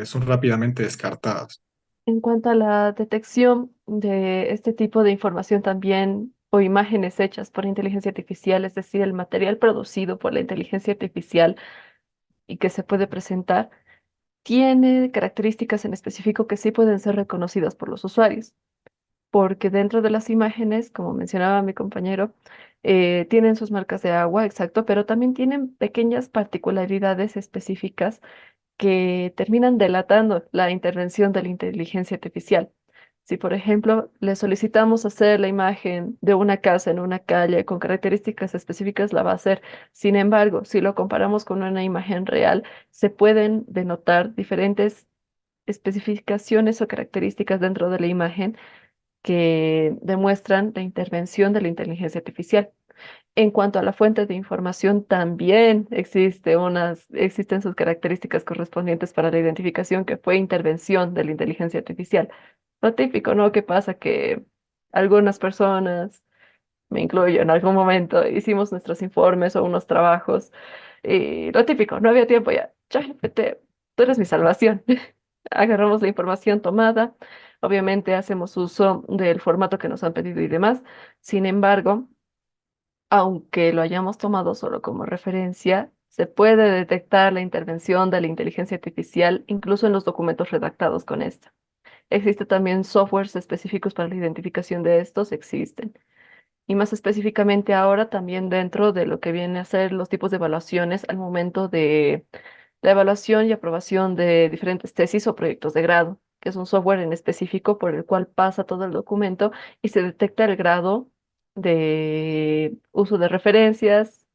son rápidamente descartadas.
En cuanto a la detección de este tipo de información también o imágenes hechas por inteligencia artificial, es decir, el material producido por la inteligencia artificial y que se puede presentar, tiene características en específico que sí pueden ser reconocidas por los usuarios, porque dentro de las imágenes, como mencionaba mi compañero, tienen sus marcas de agua, exacto, pero también tienen pequeñas particularidades específicas que terminan delatando la intervención de la inteligencia artificial. Si, por ejemplo, le solicitamos hacer la imagen de una casa en una calle con características específicas, la va a hacer. Sin embargo, si lo comparamos con una imagen real, se pueden denotar diferentes especificaciones o características dentro de la imagen que demuestran la intervención de la inteligencia artificial. En cuanto a la fuente de información, también existen sus características correspondientes para la identificación que fue intervención de la inteligencia artificial. Lo típico, ¿no? ¿Qué pasa? Que algunas personas, me incluyo, en algún momento hicimos nuestros informes o unos trabajos y lo típico, no había tiempo ya. ChatGPT, tú eres mi salvación. Agarramos la información tomada, obviamente hacemos uso del formato que nos han pedido y demás. Sin embargo, aunque lo hayamos tomado solo como referencia, se puede detectar la intervención de la inteligencia artificial incluso en los documentos redactados con esta. Existen también softwares específicos para la identificación de estos, existen. Y más específicamente ahora también dentro de lo que viene a ser los tipos de evaluaciones al momento de la evaluación y aprobación de diferentes tesis o proyectos de grado, que es un software en específico por el cual pasa todo el documento y se detecta el grado de uso de referencias,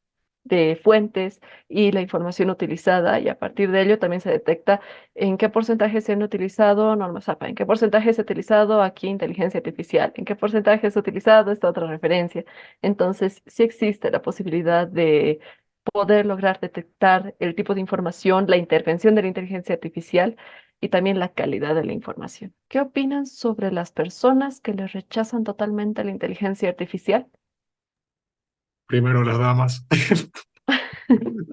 de fuentes y la información utilizada, y a partir de ello también se detecta en qué porcentaje se han utilizado normas APA, en qué porcentaje se ha utilizado aquí inteligencia artificial, en qué porcentaje se ha utilizado esta otra referencia. Entonces, sí existe la posibilidad de poder lograr detectar el tipo de información, la intervención de la inteligencia artificial y también la calidad de la información. ¿Qué opinan sobre las personas que le rechazan totalmente la inteligencia artificial?
Primero las damas.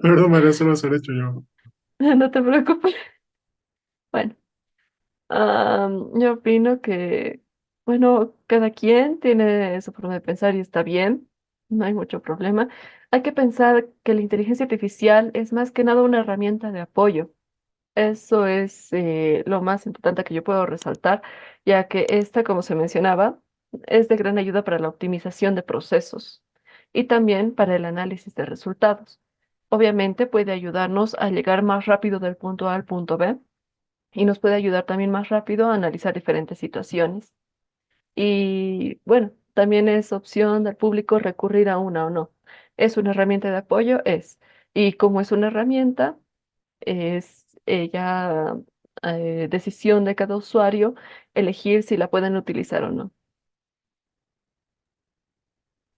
Pero no merece lo ser hecho yo.
No te preocupes. Bueno, yo opino que, bueno, cada quien tiene su forma de pensar y está bien, no hay mucho problema. Hay que pensar que la inteligencia artificial es más que nada una herramienta de apoyo. Eso es lo más importante que yo puedo resaltar, ya que esta, como se mencionaba, es de gran ayuda para la optimización de procesos y también para el análisis de resultados. Obviamente puede ayudarnos a llegar más rápido del punto A al punto B y nos puede ayudar también más rápido a analizar diferentes situaciones. Y bueno, también es opción del público recurrir a una o no. ¿Es una herramienta de apoyo? Es. Y como es una herramienta, es ya decisión de cada usuario elegir si la pueden utilizar o no.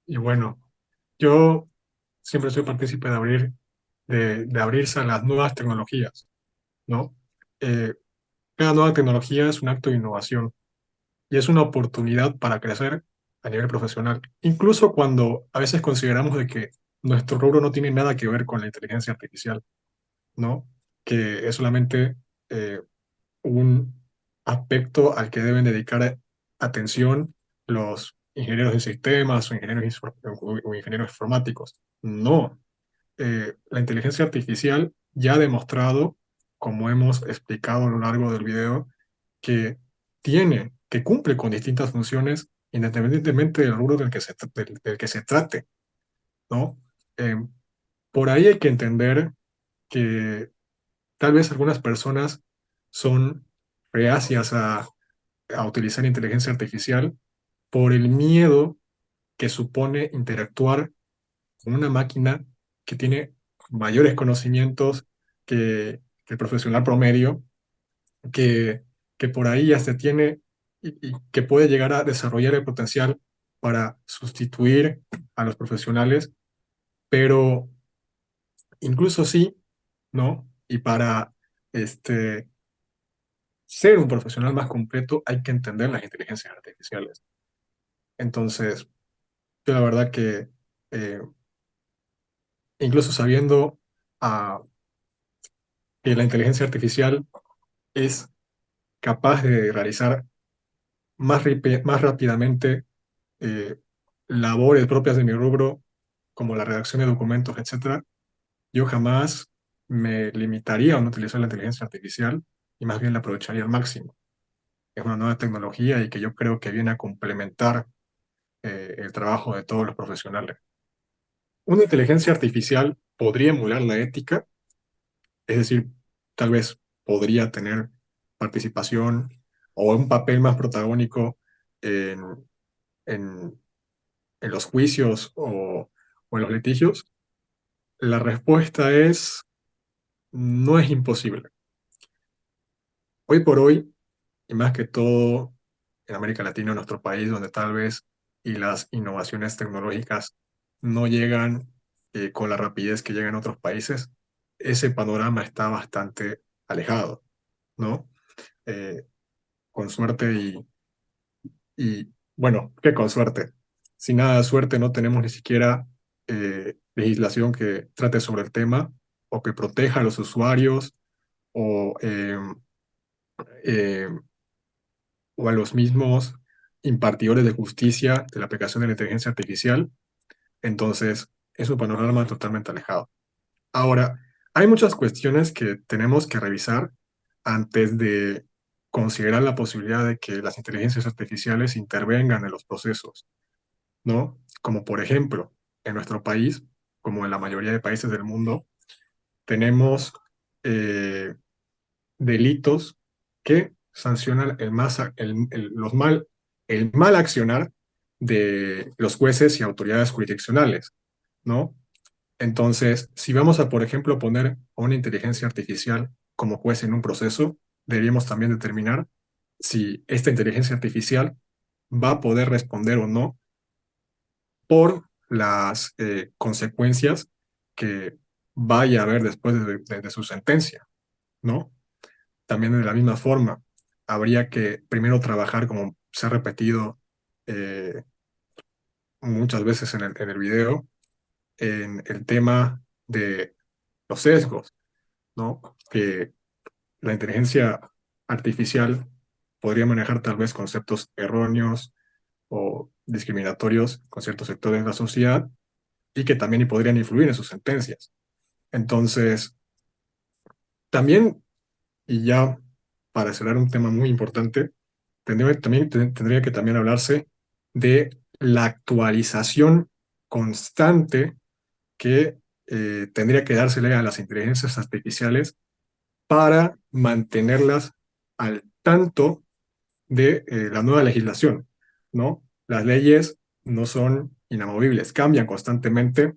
Y bueno, yo siempre soy partícipe de abrirse a las nuevas tecnologías, ¿no? Eh, Cada nueva tecnología es un acto de innovación y es una oportunidad para crecer a nivel profesional, incluso cuando a veces consideramos de que nuestro rubro no tiene nada que ver con la inteligencia artificial, ¿no? Que es solamente eh, un aspecto al que deben dedicar atención los ingenieros de sistemas o o ingenieros informáticos. No, la inteligencia artificial ya ha demostrado, como hemos explicado a lo largo del video, que cumple con distintas funciones independientemente del rubro del que se trate, ¿no? Eh, por ahí hay que entender que tal vez algunas personas son reacias a utilizar inteligencia artificial por el miedo que supone interactuar con una máquina que tiene mayores conocimientos que el profesional promedio, que, que por ahí ya se tiene y que puede llegar a desarrollar el potencial para sustituir a los profesionales, pero incluso sí, ¿no? Y para este, ser un profesional más completo hay que entender las inteligencias artificiales. Entonces, yo la verdad que eh, incluso sabiendo ah, que la inteligencia artificial es capaz de realizar más rápidamente eh, labores propias de mi rubro, como la redacción de documentos, etcétera, yo jamás me limitaría a no utilizar la inteligencia artificial y más bien la aprovecharía al máximo. Es una nueva tecnología y que yo creo que viene a complementar el trabajo de todos los profesionales. Una inteligencia artificial podría emular la ética, es decir, tal vez podría tener participación o un papel más protagónico en, en- en los juicios o en los litigios. La respuesta es, no es imposible. Hoy por hoy, y más que todo en América Latina, en nuestro país, donde tal vez y las innovaciones tecnológicas no llegan con la rapidez que llegan en otros países, ese panorama está bastante alejado, ¿no? Eh, con suerte bueno, ¿qué con suerte? Sin nada de suerte no tenemos ni siquiera legislación que trate sobre el tema o que proteja a los usuarios o, eh, o a los mismos impartidores de justicia de la aplicación de la inteligencia artificial. Entonces, es un panorama totalmente alejado. Ahora, hay muchas cuestiones que tenemos que revisar antes de considerar la posibilidad de que las inteligencias artificiales intervengan en los procesos, ¿no? Como por ejemplo, en nuestro país, como en la mayoría de países del mundo, tenemos eh, delitos que sancionan el mal accionar de los jueces y autoridades jurisdiccionales, ¿no? Entonces, si vamos a, por ejemplo, poner a una inteligencia artificial como juez en un proceso, deberíamos también determinar si esta inteligencia artificial va a poder responder o no por las consecuencias que vaya a haber después de su sentencia, ¿no? También de la misma forma, habría que primero trabajar, como se ha repetido eh, muchas veces en el video, en el tema de los sesgos, ¿no? Que la inteligencia artificial podría manejar tal vez conceptos erróneos o discriminatorios con ciertos sectores de la sociedad y que también podrían influir en sus sentencias. Entonces, también, y ya para cerrar un tema muy importante, tendría que también hablarse de la actualización constante que tendría que dársele a las inteligencias artificiales para mantenerlas al tanto de la nueva legislación, ¿no? Las leyes no son inamovibles, cambian constantemente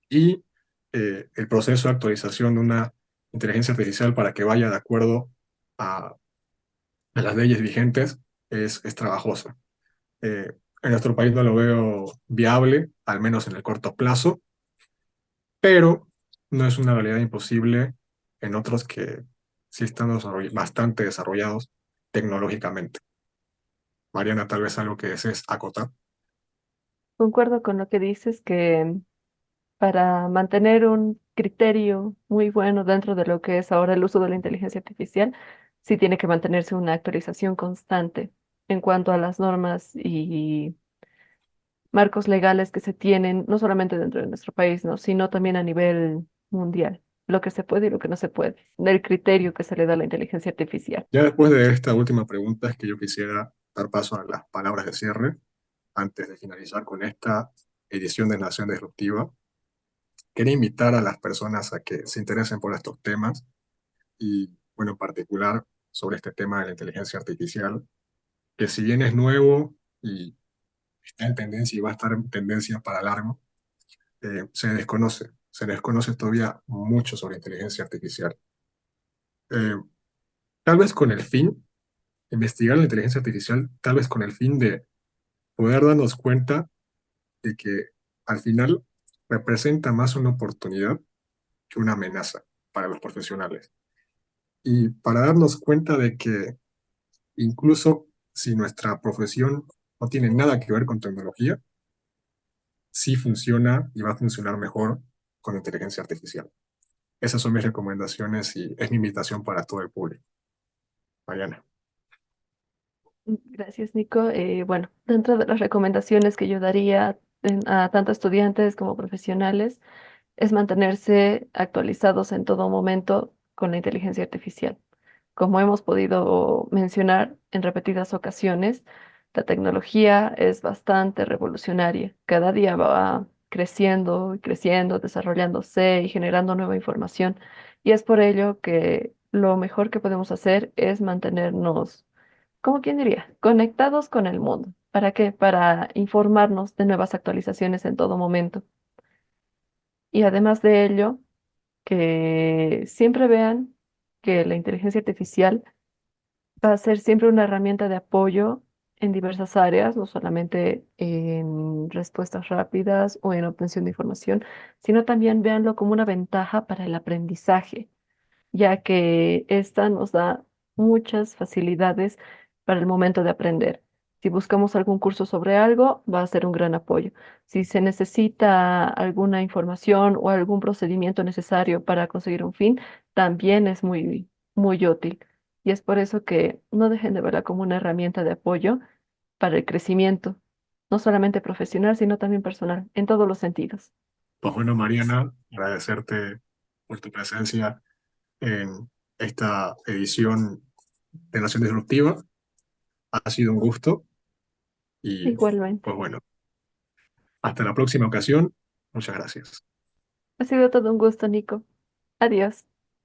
y el proceso de actualización de una inteligencia artificial para que vaya de acuerdo a, a las leyes vigentes es trabajoso. En nuestro país no lo veo viable, al menos en el corto plazo, pero no es una realidad imposible en otros que sí están bastante desarrollados tecnológicamente. Mariana, tal vez algo que desees acotar.
Concuerdo con lo que dices que para mantener un criterio muy bueno dentro de lo que es ahora el uso de la inteligencia artificial, sí tiene que mantenerse una actualización constante en cuanto a las normas y marcos legales que se tienen, no solamente dentro de nuestro país, ¿no? Sino también a nivel mundial, lo que se puede y lo que no se puede, del criterio que se le da a la inteligencia artificial.
Ya después de esta última pregunta es que yo quisiera dar paso a las palabras de cierre antes de finalizar con esta edición de Nación Disruptiva. Quería invitar a las personas a que se interesen por estos temas y, bueno, en particular sobre este tema de la inteligencia artificial, que si bien es nuevo y está en tendencia y va a estar en tendencia para largo, se desconoce todavía mucho sobre inteligencia artificial. Eh, Tal vez con el fin, investigar la inteligencia artificial, tal vez con el fin de poder darnos cuenta de que al final representa más una oportunidad que una amenaza para los profesionales. Y para darnos cuenta de que incluso si nuestra profesión no tiene nada que ver con tecnología, sí funciona y va a funcionar mejor con inteligencia artificial. Esas son mis recomendaciones y es mi invitación para todo el público. Mariana.
Gracias, Nico. Bueno, dentro de las recomendaciones que yo daría a tanto estudiantes como profesionales, es mantenerse actualizados en todo momento con la inteligencia artificial. Como hemos podido mencionar en repetidas ocasiones, la tecnología es bastante revolucionaria. Cada día va creciendo y creciendo, desarrollándose y generando nueva información. Y es por ello que lo mejor que podemos hacer es mantenernos, como quien diría, conectados con el mundo. ¿Para qué? Para informarnos de nuevas actualizaciones en todo momento. Y además de ello, que siempre vean que la inteligencia artificial va a ser siempre una herramienta de apoyo en diversas áreas, no solamente en respuestas rápidas o en obtención de información, sino también véanlo como una ventaja para el aprendizaje, ya que esta nos da muchas facilidades para el momento de aprender. Si buscamos algún curso sobre algo, va a ser un gran apoyo. Si se necesita alguna información o algún procedimiento necesario para conseguir un fin, también es muy útil. Y es por eso que no dejen de verla como una herramienta de apoyo para el crecimiento, no solamente profesional, sino también personal, en todos los sentidos.
Pues bueno, Mariana, agradecerte por tu presencia en esta edición de Nación Disruptiva. Ha sido un gusto y
Igualmente.
pues bueno, hasta la próxima ocasión. Muchas gracias.
Ha sido todo un gusto, Nico. Adiós.